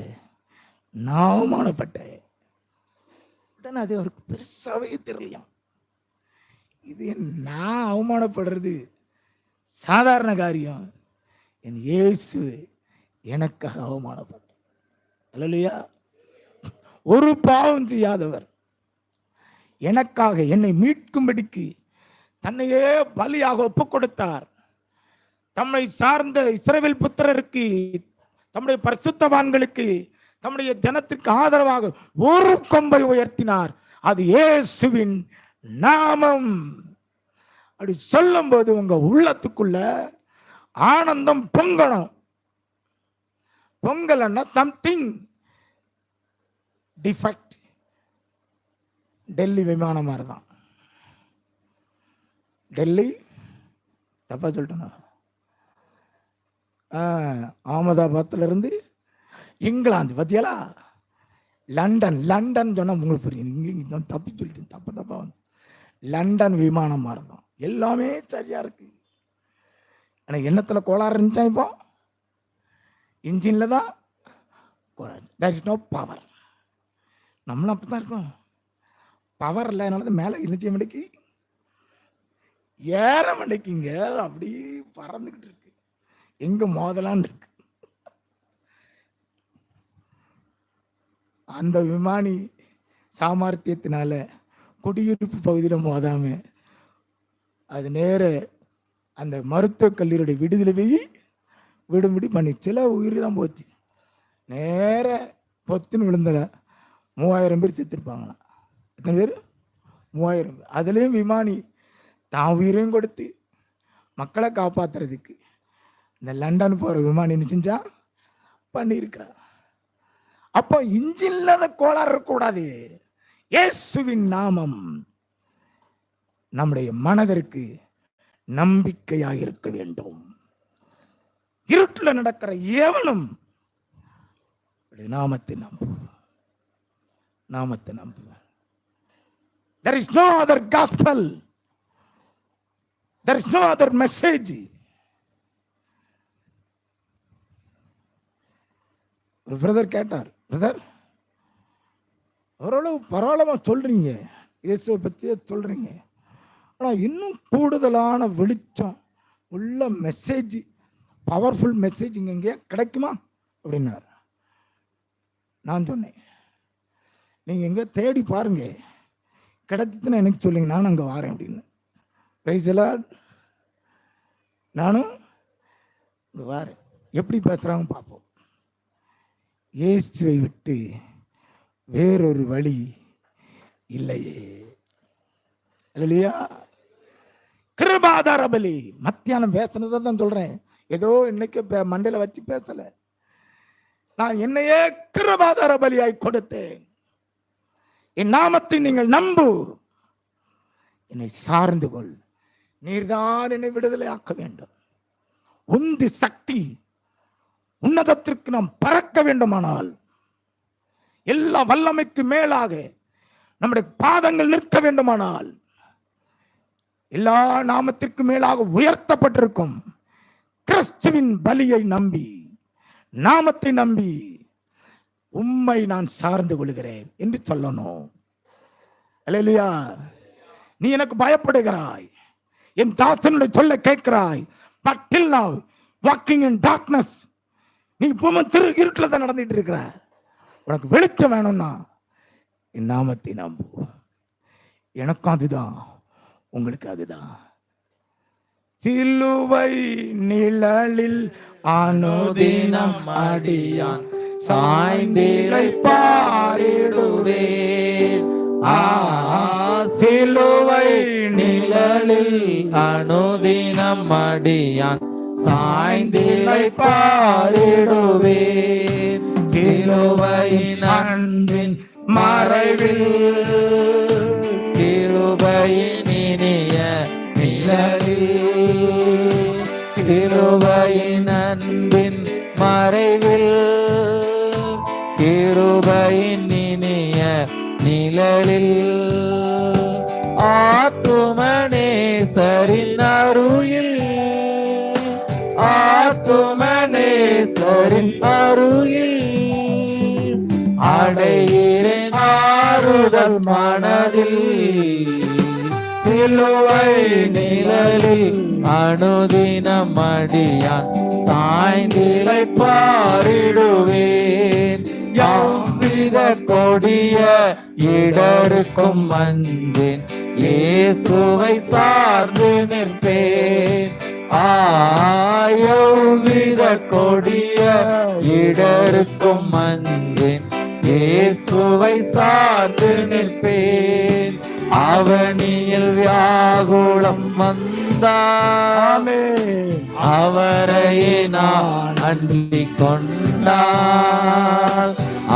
நான் அவமானப்பட்டேன். உடனே அது அவருக்கு பெருசாவே தெரியலையாம். இது நான் அவமானப்படுறது சாதாரண காரியம், என் இயேசு எனக்காக அவமானப்பட்டார். அல்லேலூயா. ஒரு பாவம் செய்யாதவர் எனக்காக என்னை மீட்கும்படிக்கு தன்னையே பலியாக ஒப்பு கொடுத்தார். தம்மை சார்ந்த இஸ்ரவேல் புத்திரருக்கு, தம்முடைய பரிசுத்தவான்களுக்கு, தம்முடைய ஜனத்திற்கு ஆதரவாக ஒரு கொம்பை உயர்த்தினார். அது இயேசுவின் நாமம். அப்படி சொல்லும் போது உங்க உள்ளத்துக்குள்ள ஆனந்தம் பொங்கணும். பொங்கலன்னா சம்திங் டிஃபெக்ட். டெல்லி விமானம் மாதிரி தான். டெல்லி தப்பா சொல்லிட்டேனா? அகமதாபாத்ல இருந்து இங்கிலாந்து பத்தியலா லண்டன். லண்டன் சொன்னா உங்களுக்கு புரியும். தப்பு சொல்லிட்டு தப்பா வந்து லண்டன் விமானம் மாதிரி தான். எல்லாமே சரியா இருக்கு. ஆனால் எண்ணத்தில் கோளாறு இருந்துச்சா? இப்போ இன்ஜினில் தான் கோளாறு. There is no power. நம்மளும் அப்படி தான் இருக்கோம். பவர் இல்லை, அதனால தான் மேலே இருந்துச்சு மணிக்கு ஏற மணிக்குங்க அப்படி பறந்துக்கிட்டு இருக்கு. எங்கே மோதலான்னு இருக்கு. அந்த விமானி சாமர்த்தியத்தினால குடியிருப்பு பகுதியில் மோதாம அது நேர அந்த மருத்துவக் கல்லூரியுடைய விடுதலை போய் விடுமுடி பண்ணி சில உயிர் தான் போச்சு. நேர பொத்துன்னு விழுந்தல 3000 பேர் செத்துருப்பாங்களாம். எத்தனை பேர்? 3000 பேர். அதுலேயும் விமானி தான் உயிரையும் கொடுத்து மக்களை காப்பாற்றுறதுக்கு இந்த லண்டன் போகிற விமானி என்ன செஞ்சா பண்ணியிருக்கிறார். அப்போ இன்ஜின்ல அந்த கோளாறு இருக்கக்கூடாது. இயேசுவின் நாமம் நம்முடைய மனதிற்கு நம்பிக்கையாக இருக்க வேண்டும். இருட்டில் நடக்கிற எவனும் நாமத்தை நம்பு, நாமத்தை நம்பு. There is no other gospel. There is no other message. ஒரு பிரதர் கேட்டார், பிரதர் ஓரளவு பரவாயில்லமா சொல்றீங்க, இயேசுவை பற்றியே சொல்றீங்க, ஆனால் இன்னும் கூடுதலான வெளிச்சம் உள்ள மெசேஜ், பவர்ஃபுல் மெசேஜ் இங்கே எங்கேயா கிடைக்குமா அப்படின்னார். நான் சொன்னேன், நீங்கள் எங்கே தேடி பாருங்க, கிடைச்சிச்சுன்னா எனக்கு சொல்லுங்க, நானும் அங்கே வாரேன் அப்படின்னு. பிரைஸ் எல்லாம் நானும் இங்கே வாரேன். எப்படி பேசுகிறாங்க பார்ப்போம். இயேசுவை விட்டு வேறொரு வழி இல்லையே. இல்லையா? கிருபாதார பலி. மத்தியானம் பேசுனதை தான் சொல்றேன். ஏதோ இன்னைக்கு மண்டையில வச்சு பேசல. நான் என்னையே கிருபாதார பலியாய் கொடுத்தேன். என் நாமத்தை நீங்கள் நம்பு, என்னை சார்ந்து கொள், நீர்தான் என்னை விடுதலை ஆக்க வேண்டும். உந்து சக்தி உன்னதத்திற்கு நாம் பறக்க வேண்டுமானால், எல்லா வல்லமைக்கு மேலாக நம்முடைய பாதங்கள் நிற்க வேண்டுமானால், எல்லா நாமத்திற்கு மேலாக உயர்த்தப்பட்டிருக்கும் கிறிஸ்துவின் பலியை நம்பி, நாமத்தை நம்பி, உம்மை நான் சார்ந்து கொள்கிறேன் என்று சொல்லணும். அல்லேலூயா. நீ எனக்கு பயப்படுகிறாய், என் தாசனுடைய சொல்ல கேட்கிறாய், but till now walking in darkness. நீ இப்பவும் இருட்டில் தான் நடந்துட்டு இருக்கிற. உனக்கு வெளிச்சம் வேணும்னா என் நாமத்தை நம்பு. எனக்கும் அதுதான், உங்களுக்கு அதுதான். சிலுவை நிழலில் அனுதினம் அடியான் சாய்ந்திலை பாரிடுவேன். சிலுவை நிழலில் அனுதினம் அடியான் சாய்ந்திலை பாரிடுவேன். சிலுவையின் அன்பின் மறைவில் கிருபையின் இனிய நிழலில், சிலுவையின் அன்பின் மறைவில் கிருபையின் இனிய நிழலில், ஆத்துமனேசரின் அருகில், ஆத்துமனேசரின் அருகில் அடைகிறேன் ஆறுதல் மனதில். சிலுவை நிழலில் அனுதினம் அடியான் சாய்ந்திலை பாரிடுவேன். எவ்வித கொடிய இடருக்கும் அஞ்சேன், இயேசுவை சார்ந்து நிற்பேன். எவ்வித கொடிய இடருக்கும் அஞ்சேன், இயேசுவை சார்ந்து நிற்பேன். அவனியில் வியாகுலம் வந்தாமே, அவரையே நான் அண்டிக் கொண்டால்.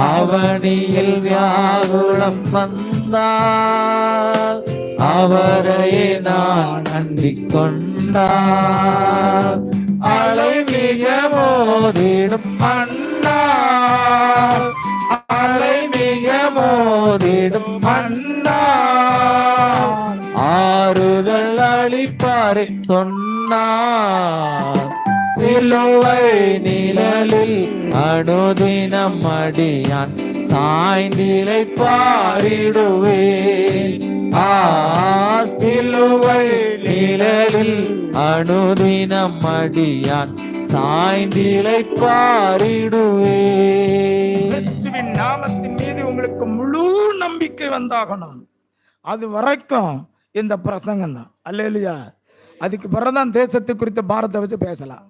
அவனியில் வியாகுலம் வந்தால், அவரையே நான் அண்டிக் கொண்டால். அலை மிக மோதிடும் அண்ணால், அலை மிக மோதிடும் அண்ணால், ஆறுதல் அளிப்பாரை சொன்னார். சிலுவை நிழலில் அனுதினம் அடியான் சாய்ந்திலை பாரிடுவேன். சிலுவை நிழலில் அனுதினம் அடியான் சாய்ந்திலை பாரிடுவேன். கிறிஸ்துவின் நாமத்தின் மீது உங்களுக்கு முழு நம்பிக்கை வந்தாகணும். அது வரைக்கும் இந்த பிரசங்கம் தான். அல்லேலூயா. அதுக்கு பிறகுதான் தேசத்தை குறித்த பாரத்தை வச்சு பேசலாம்.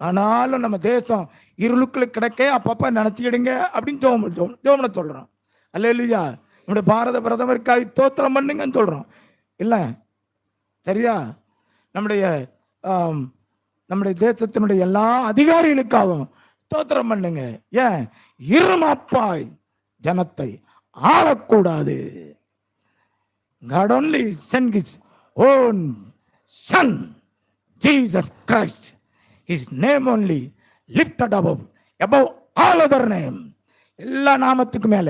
ஆனாலும் நம்ம தேசம் இருளுக்குள்ள கிடக்க அப்பப்ப நினைச்சிடுங்க அப்படின்னு ஜோமனை சொல்றோம். அல்லேலூயா. நம்முடைய பாரத பிரதமருக்காக தோத்திரம் பண்ணுங்கன்னு சொல்றோம். இல்ல சரியா? நம்முடைய தேசத்தினுடைய எல்லா அதிகாரிகளுக்காகவும் தோத்திரம் பண்ணுங்க. ஏன்? இருமாப்பாய் ஜனத்தை ஆளக்கூடாது. God only sent his own son, Jesus Christ. His name only lifted above all other name. எல்லா நாமத்துக்கு மேல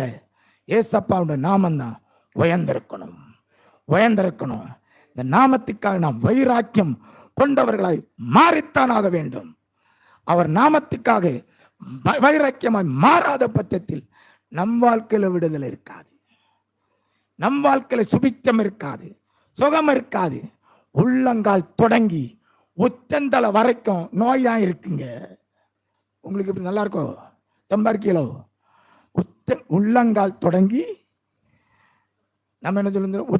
ஏசப்பாவுடைய நாமம் தான் உயர்ந்திருக்கணும். இந்த நாமத்துக்காக நாம் வைராக்கியம் கொண்டவர்களாய் மாறித்தான் ஆக வேண்டும். அவர் நாமத்துக்காக வைராக்கியமாய் மாறாத பட்சத்தில் நம் வாழ்க்கையில விடுதலை இருக்காது. நம் வாழ்க்கையில சுபிச்சம் இருக்காது, சுகம் இருக்காது. உள்ளங்கால் தொடங்கி உச்சந்தலை வரைக்கும் நோய் தான் இருக்குங்க. உங்களுக்கு இப்படி நல்லா இருக்கோ? தம்பார்க்கிலோ உள்ளங்கால் தொடங்கி நம்ம என்ன சொல்லுறோம்?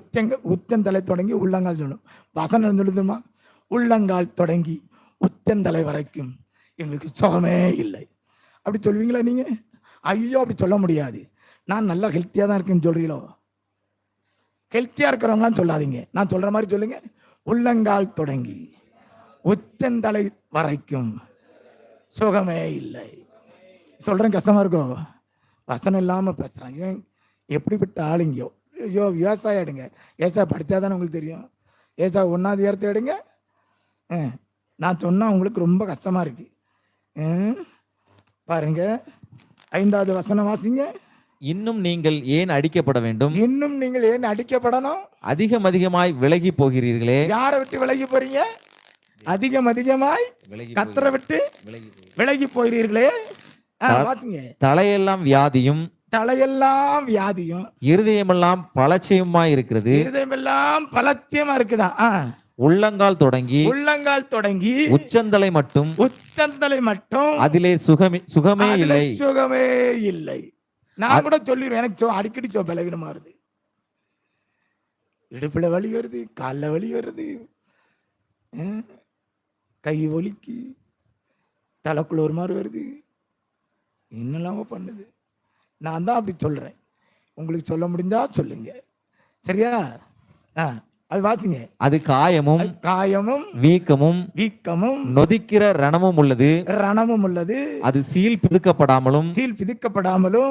உச்சந்தலை தொடங்கி உள்ளங்கால் சொல்லணும். வசனம் சொல்லுதுமா, உள்ளங்கால் தொடங்கி உச்சந்தலை வரைக்கும் எங்களுக்கு சுகமே இல்லை. அப்படி சொல்லுவீங்களா நீங்க? ஐயோ அப்படி சொல்ல முடியாது. நான் நல்லா ஹெல்த்தியா தான் இருக்கேன்னு சொல்றீங்களோ? ஹெல்த்தியா இருக்கிறவங்களாம் சொல்லாதீங்க. நான் சொல்ற மாதிரி சொல்லுங்க. உள்ளங்கால் தொடங்கி உச்சந்தலை வரைக்கும் சுகமே இல்லை. சொல்றேன், கஷ்டமா இருக்கோ? வசனம் இல்லாம பேசுறாங்க. எப்படிப்பட்ட ஆளுங்க? ஐயோ விவசாயம் எடுங்க. ஏசா படிச்சாதானே உங்களுக்கு தெரியும். ஏசா 1 எடுங்க. நான் சொன்னா உங்களுக்கு ரொம்ப கஷ்டமா இருக்கு. பாருங்க 5வது வசனம் வாசிங்க. இன்னும் நீங்கள் ஏன் அடிக்கப்பட வேண்டும்? இன்னும் நீங்கள் ஏன் அடிக்கப்படணும்? அதிகமாய் விலகி போகிறீர்களே. யாரை விட்டு விலகி போறீங்க? அதிகமாய் கர்த்தரை விட்டு விலகி போகிறீர்களே. வாசிங்க. தலையெல்லாம் வியாதியும் இருதயமெல்லாம் பலட்சியமாய் இருக்கிறது. இருதயமெல்லாம் பலட்சியமா இருக்குதான். உள்ளங்கால் தொடங்கி உச்சந்தலை மட்டும் அதிலே சுகமே இல்லை. நான் கூட சொல்லிடுவேன். எனக்கு அடிக்கடி பலவீனமா வருது. இடுப்புல வலி வருது, கால்ல வலி வருது, கை வலிக்கு, தலைக்குள்ள ஒரு மாதிரி வருது, என்னெல்லாம பண்ணுது. நான் தான் அப்படி சொல்றேன். உங்களுக்கு சொல்ல முடிஞ்சா சொல்லுங்க. சரியா? அது வாசிங்க. அது காயமும் வீக்கமும் நொதிக்கிற ரணமும் உள்ளது. அது சீல் பிதுக்கப்படாமலும்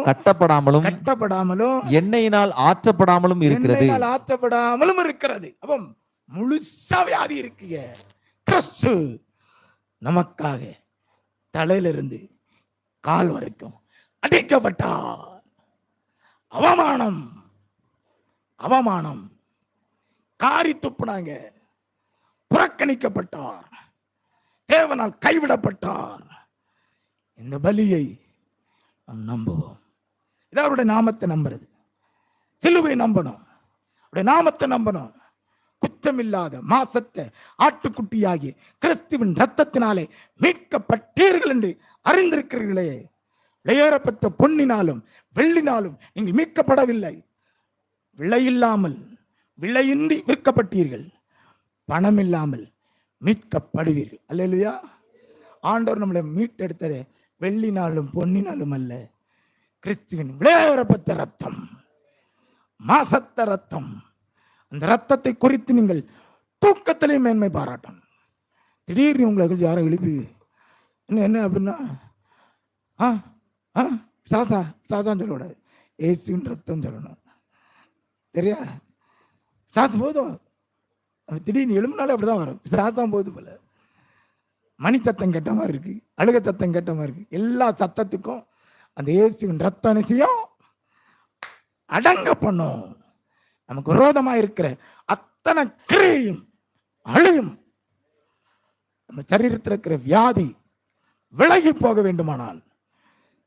கட்டப்படாமலும் எண்ணெயினால் ஆற்றப்படாமலும் இருக்கிறது. அப்ப முழுசா வியாதி இருக்குங்க. கிறிஸ்து நமக்காக தலையிலிருந்து கால் வரைக்கும் அடிக்கப்பட்டார். அவமானம் காரி துப்புனாங்க. புறக்கணிக்கப்பட்டார். தேவனால் கைவிடப்பட்டார். இந்த பலியை நாம் நம்புவோம். இதை அவருடைய நாமத்தை நம்புறது. சிலுவை நம்பணும், அவருடைய நாமத்தை நம்பணும். குற்றமில்லாத மாசத்தை ஆட்டுக்குட்டியாகி கிறிஸ்துவின் ரத்தத்தினாலே மீட்கப்பட்டீர்கள் என்று அறிந்திருக்கிறீர்களே. விலையேறப்பட்ட பொன்னினாலும் வெள்ளினாலும் நீங்கள் மீட்கப்படவில்லை. விலையின்றி விற்கப்பட்டீர்கள். பணம் இல்லாமல் மீட்கப்படுவீர்கள். அல்லேலூயா. ஆண்டவர் நம்மளை மீட்டெடுத்தது வெள்ளினாலும் பொன்னினாலும் அல்ல, கிறிஸ்துவின் விலையேறப்பட்ட ரத்தம், மாசத்த ரத்தம். அந்த ரத்தத்தை குறித்து நீங்கள் தூக்கத்திலே மேன்மை பாராட்டணும். திடீர்னு உங்களை யாரும் எழுப்பி என்ன அப்படின்னா சாசான்னு சொல்லக்கூடாது. ஏசுவின் ரத்தம் சொல்லணும். சரியா? சாசு போதும். திடீர்னு எழும்பினாலே அப்படிதான் வரும். சாசம் போது போல மணி சத்தம் கேட்ட மாதிரி இருக்கு, அழுக சத்தம் கேட்ட மாதிரி இருக்கு. எல்லா சத்தத்துக்கும் அந்த இயேசுவின் ரத்த நிச்சயம் அடங்க பண்ணும். நமக்கு விரோதமா இருக்கிற அத்தனை கிரியையும் அழியும். நம்ம சரீரத்தில் இருக்கிற வியாதி விலகி போக வேண்டுமானால்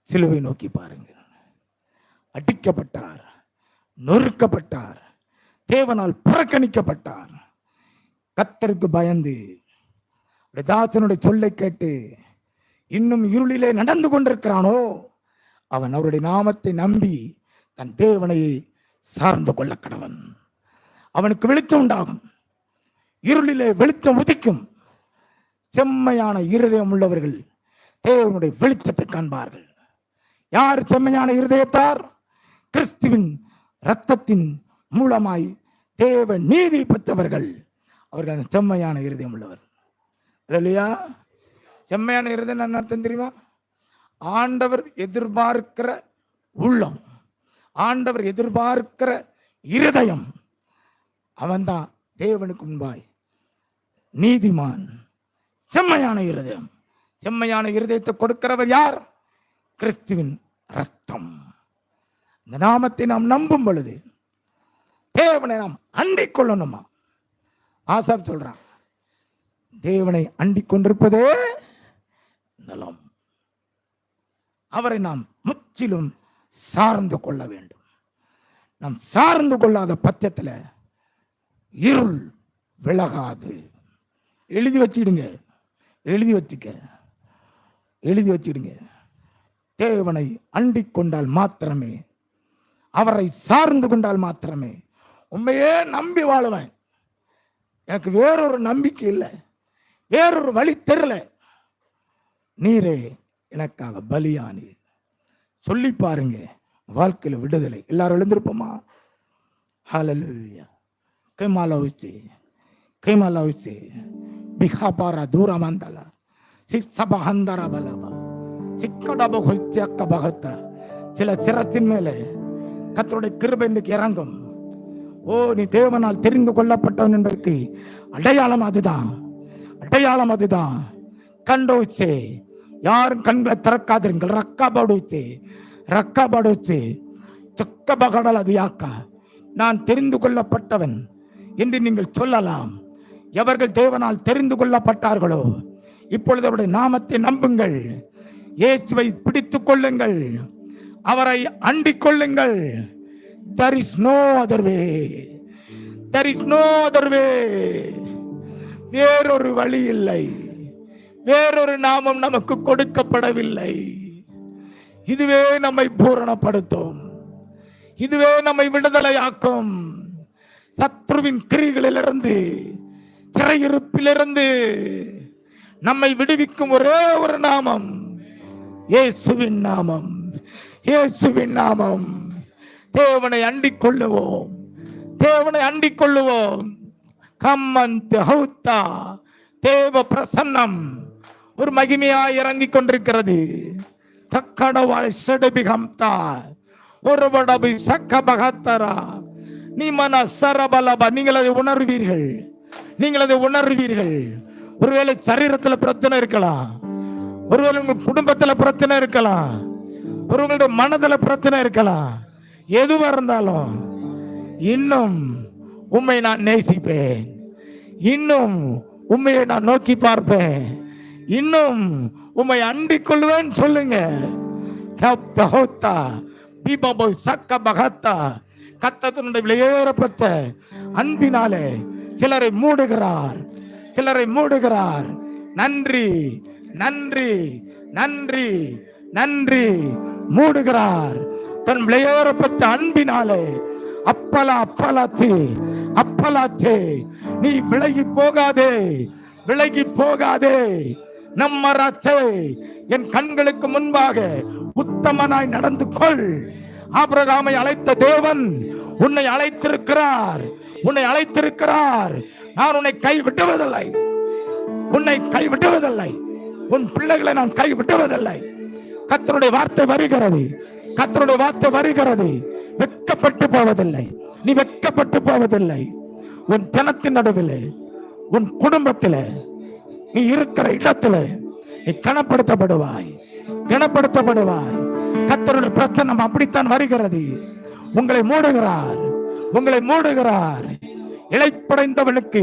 சிலுவை நோக்கி பாருங்கள். அடிக்கப்பட்டார், நொறுக்கப்பட்டார், தேவனால் புறக்கணிக்கப்பட்டார். கர்த்தருக்கு பயந்து தாசனுடைய சொல்லை கேட்டு இன்னும் இருளிலே நடந்து கொண்டிருக்கிறானோ அவன் அவருடைய நாமத்தை நம்பி தன் தேவனை சார்ந்து கொள்ள கடவன். அவனுக்கு வெளிச்சம் உண்டாகும், இருளிலே வெளிச்சம் உதிக்கும். செம்மையான இருதயம் உள்ளவர்கள் தேவனுடைய வெளிச்சத்தை காண்பார்கள். யார் செம்மையான இருதயத்தார்? கிறிஸ்துவின் இரத்தத்தின் மூலமாய் தேவ நீதி பெற்றவர்கள். அவர்கள் செம்மையான இருதயம் உள்ளவர் இல்லையா? செம்மையான இருதயம் என்ன அர்த்தம் தெரியுமா? ஆண்டவர் எதிர்பார்க்கிற உள்ளம், ஆண்டவர் எதிர்பார்க்கிற இருதயம். அவன்தான் தேவனுக்கு முன்பாய் நீதிமான். செம்மையான இருதயம். செம்மையான இருதயத்தை கொடுக்கிறவர் யார்? கிறிஸ்துவின் ரத்தம். இந்த நாமத்தை நாம் நம்பும் பொழுது தேவனை நாம் அண்டிக் கொள்ளணுமா? ஆசாப் சொல்றான், தேவனை அண்டிக் கொண்டிருப்பதே நலம். அவரை நாம் முற்றிலும் சார்ந்து கொள்ள வேண்டும். நாம் சார்ந்து கொள்ளாத பட்சத்தில் இருள் விலகாது. எழுதி வச்சுடுங்க, எழுதி வச்சுடுங்க. தேவனை அண்டிக் கொண்டால் மாத்திரமே, அவரை சார்ந்து கொண்டால் மாத்திரமே. உண்மையே நம்பி வாழுவேன், எனக்கு வேறொரு நம்பிக்கை இல்லை, வேறொரு வழி தெரியல, நீரே எனக்காக பலியானி சொல்லி பாருங்க. வாழ்க்கையில விடுதலை. எல்லாரும் எழுந்திருப்போமா? ஹல்லேலூயா. கைமாலா வச்சு பிகாபாரா தூரமாந்தலா சிக்ஸபஹந்தரா பலபா சிக்கடப ஹொச்சக்க பகத்த. சில சிரத்தின் மேலே கர்த்தருடைய கிருபை இன்றைக்கு இறங்கும். ஓ, நீ தேவனால் தெரிந்து கொள்ளப்பட்டவன் என்பதற்கு அடையாளம் அதுதான், அடையாளம் அதுதான். கண்டு வச்சு யாரும் கண்களை திறக்காதீர்கள். ரக்காபாடு வச்சு சொக்க பகடல் அது யாக்கா, நான் தெரிந்து கொள்ளப்பட்டவன் என்று நீங்கள் சொல்லலாம். எவர்கள் தேவனால் தெரிந்து கொள்ளப்பட்டார்களோ இப்பொழுது அவருடைய நாமத்தை நம்புங்கள், இயேசுவை பிடித்துக் கொள்ளுங்கள், அவரை அண்டிக் கொள்ளுங்கள். There is no other way. There is no other way. வேறொரு வழி இல்லை, வேறொரு நாமம் நமக்கு கொடுக்கப்படவில்லை. இதுவே நம்மை பூரணப்படுத்தும், இதுவே நம்மை விடுதலையாக்கும். சத்ருவின் கிரிகளிலிருந்து, சிறையிருப்பிலிருந்து நம்மை விடுவிக்கும் ஒரே ஒரு நாமம், இயேசுவின் நாமம், இயேசுவின் நாமம். தேவனை அண்டிக் கொள்ளுவோம், தேவனை அண்டிக் கொள்ளுவோம். தேவ பிரசன்னம் ஒரு மகிமையாய் இறங்கிக் கொண்டிருக்கிறது. நீங்கள் அதை உணர்வீர்கள், நீங்கள் அதை உணர்வீர்கள். ஒருவேளை சரீரத்தில் பிரச்சனை இருக்கலாம், ஒருவேளை உங்க குடும்பத்தில் பிரச்சனை இருக்கலாம், ஒருவங்களுடைய மனதில் பிரச்சனை இருக்கலாம். எதுவா இருந்தாலும் இன்னும் உம்மை நான் நேசிப்பேன், இன்னும் உம்மையை நான் நோக்கி பார்ப்பேன், இன்னும் உம்மை அண்டிக் கொள்வேன் சொல்லுங்க. கர்த்தருடைய விலையேறப்பட்ட அன்பினாலே சிலரை மூடுகிறார், சிலரை மூடுகிறார். நன்றி நன்றி நன்றி நன்றி. மூடுகிறார் தன் விலையேறப்பட்ட அன்பினாலே. அப்பலாச்சே நீ விலகி போகாதே, விலகி போகாதே. நம்மராச்சே என் கண்களுக்கு முன்பாக உத்தமனாய் நடந்து கொள். ஆபிரகாமை அழைத்த தேவன் உன்னை அழைத்திருக்கிறார், உன்னை அழைத்திருக்கிறார். நான் உன்னை கைவிடுவதில்லை, உன்னை கைவிடுவதில்லை, உன் பிள்ளைகளை நான் கைவிடுவதில்லை. கர்த்தருடைய வார்த்தை வருகிறது, கர்த்தருடைய வார்த்தை வருகிறது. வெட்கப்பட்டு போவதில்லை, நீ வெட்கப்பட்டு போவதில்லை. உன் ஜனத்தின் நடுவில், உன் குடும்பத்தில், நீ இருக்கிற இடத்துல நீ கனப்படுத்தப்படுவாய், கனப்படுத்தப்படுவாய். கர்த்தருடைய பிரசன்னம் அப்படித்தான் வருகிறது. உங்களை மூடுகிறார், உங்களை மூடுகிறார். இளைப்படைந்தவனுக்கு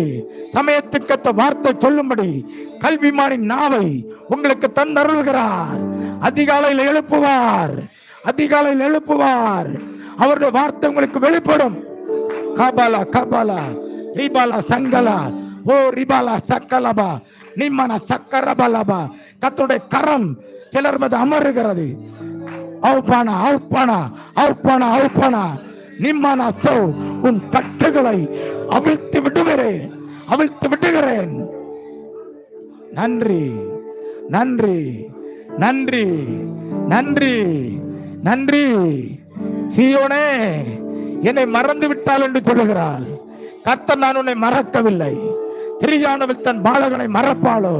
சமயத்துக்கத்த வார்த்தை சொல்லும்படி கல்விமானின் நாவை உங்களுக்கு தந்தருள்கிறார். அதிகாலையில் எழுப்புவார், அதிகாலையில் எழுப்புவார். அவருடைய வார்த்தை உங்களுக்கு வெளிப்படும். கபாலா கபாலா ரிபாலா சங்கலா ஓ ரிபாலா சக்கலபா நிம்மன சக்கரபலபா. கர்த்தருடைய கரம் சிலர் மீது அமருகிறது. அவுப்பானா அவுப்பானா அவுப்பானா அவுப்பானா நிம்மன சோ. உன் கட்டுகளை அவிழ்த்து விடுகிறேன், அவிழ்த்து விடுகிறேன். நன்றி நன்றி நன்றி நன்றி நன்றி. சீயோனே, என்னை மறந்து விட்டாள் என்று சொல்லுகிறாள். கர்த்தர் நான் உன்னை மறக்கவில்லை. திரியானவள் தன் பாலகனை மறப்பாளோ?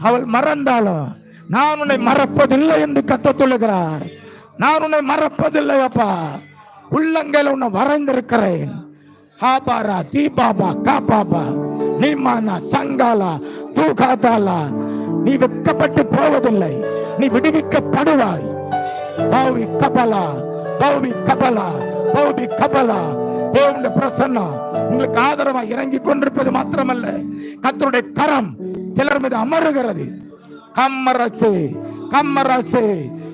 அவள் மறந்தாளோ? நான் உன்னை மறப்பதில்லை என்று கர்த்தர் சொல்லுகிறார். நான் உன்னை மறப்பதில்லை அப்பா. உள்ளங்கையில் உன்னை வரைந்திருக்கிறேன். ஹாபாரா தீபாபா காபாபா நிமானா சங்காலா தூகாதாலா. நீ வெட்கப்பட்டு போவதில்லை, நீ விடுவிக்கப்படுவாய். பௌவி கபலா பௌவி கபலா பௌவி கபலா. தேவனுடைய பிரசன்னம் உங்களுக்கு ஆதரவாக இறங்கி கொண்டிருப்பது மாத்திரமல்ல, கர்த்தருடைய கரம் சிலர் மீது அமருகிறது. கம்மராச்சு கம்மராச்சு.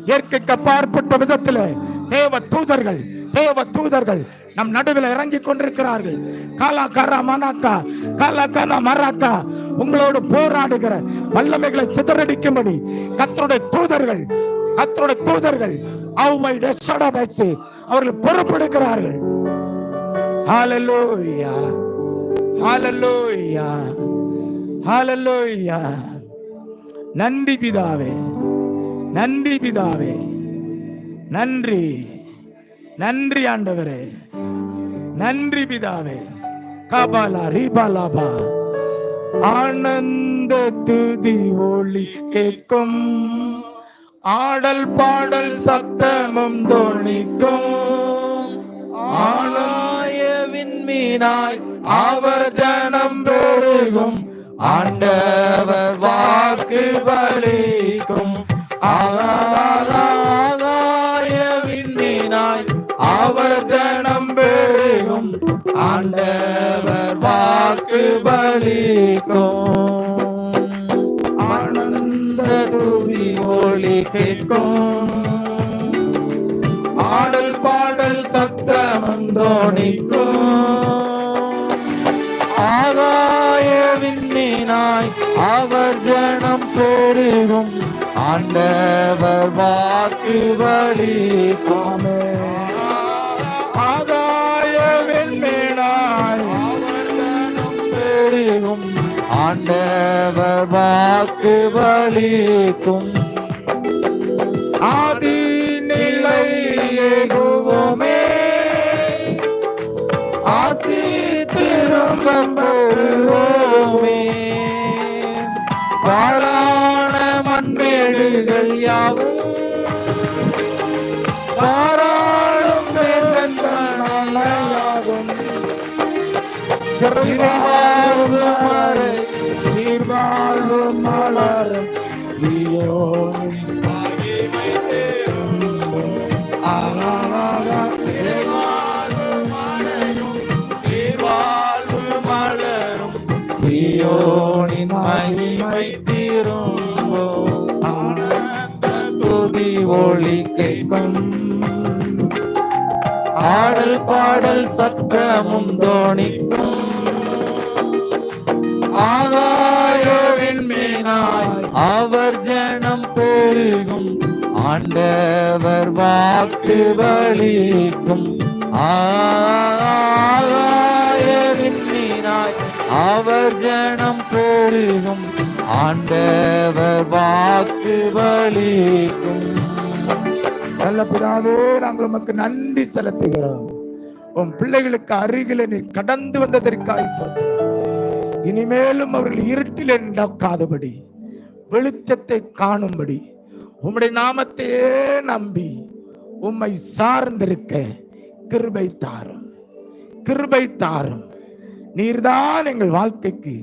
இயற்கைக்கு அப்பாற்பட்ட விதத்தில் தேவ தூதர்கள், தேவ தூதர்கள் நம் நடுவில் இறங்கி கொண்டிருக்கிறார்கள். காலா காரா மனாக்கா காலா கானா மராக்கா. உங்களோடு போராடுகிற வல்லமைகளை சிதறடிக்கும்படி கர்த்தருடைய தூதர்கள், கர்த்தருடைய தூதர்கள் அவர்கள் பொறுப்பெடுக்கிறார்கள். ஹல்லேலூயா ஹல்லேலூயா ஹல்லேலூயா. நன்றி பிதாவே, நன்றி பிதாவே, நன்றி நன்றி ஆண்டவரே, நன்றி பிதாவே. கபாலா ரிபாலாபா. ஆனந்த துதி ஒளி கேட்கும், ஆடல் பாடல் சத்தமும் தோணிக்கும். ஆலயவின் மீனாய் அவர் ஜனம் பெருகும், ஆண்டவர் வாக்கு பலிக்கும். ஆலயவின் மீனாய் அவர் ஜனம் பெருகும், ஆண்டவர் வாக்கு பலிக்கும். ஆனந்த துதி ஒளி கேட்கும், ஆடல் பாடல் சத்தமும் தோணிக்கும். ஆகாயவின் மீனாய் அவர் ஜனம் பெருகும், ஆண்டவர் வாக்கு பலிக்கும். ஆகாயவின் மீனாய் அவர் ஜனம் பெருகும், ஆண்டவர் வாக்கு பலிக்கும். ஆதி நிலையேகுவோமே, ஆசி திரும்பம் பெறுவோமே. பாழான மண்மேடுகள் யாவும் பாராளும் வேதனையாகும். திருவாழ்வு மறை திருவாழ்வு மலரும் தீயோனின் மகிமை தேரும். திருவாழ்வு மறையும் திருவாழ்வு மலரும் தீயோனின் மகிமை தீரும். ஆனந்த துதி ஒளி கேட்கும், ஆடல் பாடல் சத்தமும் தோணிக்கும். ஆகாயவின் மீனாய் அவர் ஜனம் பெருகும், ஆண்டவர் வாக்கு பலிக்கும். ஆகாயவின் மீனாய் அவர் ஜனம் பெருகும், ஆண்டவர் வாக்கு பலிக்கும். நல்ல பிதாவே, நாங்கள் உமக்கு நன்றி செலுத்துகிறோம். உன் பிள்ளைகளுக்கு அருகில நீ கடந்து வந்ததற்காக தோத்திரம். இனிமேலும் அவர்கள் இருட்டில் நடக்காதபடி வெளிச்சத்தை காணும்படி உம்முடைய நாமத்தையே நம்பி உம்மை சார்ந்திருக்க கிருபை தாரும், கிருபை தாரும். நீர்தான் எங்கள் வாழ்க்கைக்கு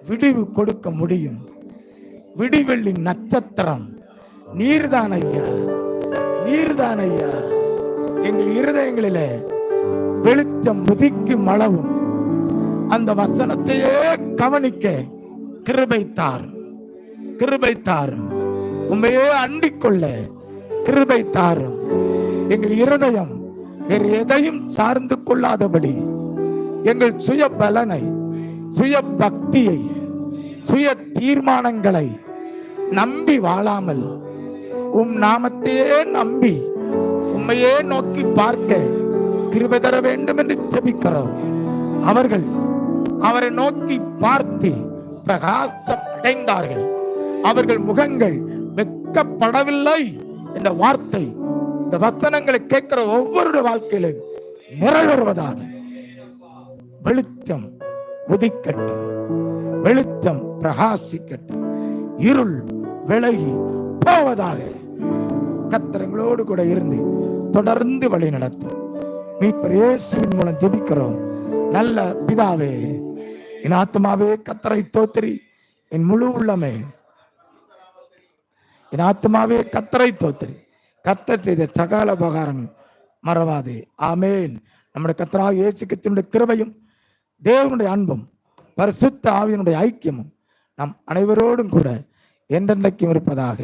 விடிவு கொடுக்க முடியும். விடிவெள்ளி நட்சத்திரம் நீர்தான் ஐயா, நீர்தான் ஐயா. எங்கள் இருதயங்களிலே வெளிச்சம் உதிக்கும் அளவும் அந்த வசனத்தையே கவனிக்க கிருபை தாரும், கிருபை தாரும். உண்மையே அண்டிக் கொள்ள கிருபை தாரும். எங்கள் இருதயம் வேறு எதையும் சார்ந்து கொள்ளாதபடி எங்கள் சுய பலனை, சுய பக்தியை, சுய தீர்மானங்களை நம்பி வாழாமல் உம் நாமத்தையே நம்பி உம்மையே நோக்கி பார்க்க கிருபை தர வேண்டும் என்று ஜெபிக்கிறோம். அவர்கள் அவரை நோக்கி பார்த்து பிரகாசம் அடைந்தார்கள். அவர்கள் முகங்கள் வெட்கப்படவில்லை என்ற வார்த்தை இந்த வசனங்களை கேட்கிற ஒவ்வொருடைய வாழ்க்கையிலும் நிறைவேறுவதாக. வெளிச்சம் உதிக்கட்டும், வெளிச்சம் பிரகாசிக்கட்டும், இருள் விலகி போவதாக. கர்த்தர்களோடு கூட இருந்து தொடர்ந்து வழி நடத்தும் மீட்பர் இயேசுவின் மூலம் ஜெபிக்கிறோம் நல்ல பிதாவே. என் ஆத்மாவே கர்த்தரை ஸ்தோத்திரி, என் முழு உள்ளமே என் ஆத்மாவே கர்த்தரை ஸ்தோத்திரி, கர்த்தர் செய்த சகல உபகாரங்கள் மறவாதே. ஆமேன். நம்முடைய கர்த்தராகிய இயேசு கிறிஸ்துவினுடைய கிருபையும் தேவனுடைய அன்பும் பரிசுத்த ஆவியினுடைய ஐக்கியமும் நம் அனைவரோடும் கூட என்றென்றைக்கும் இருப்பதாக.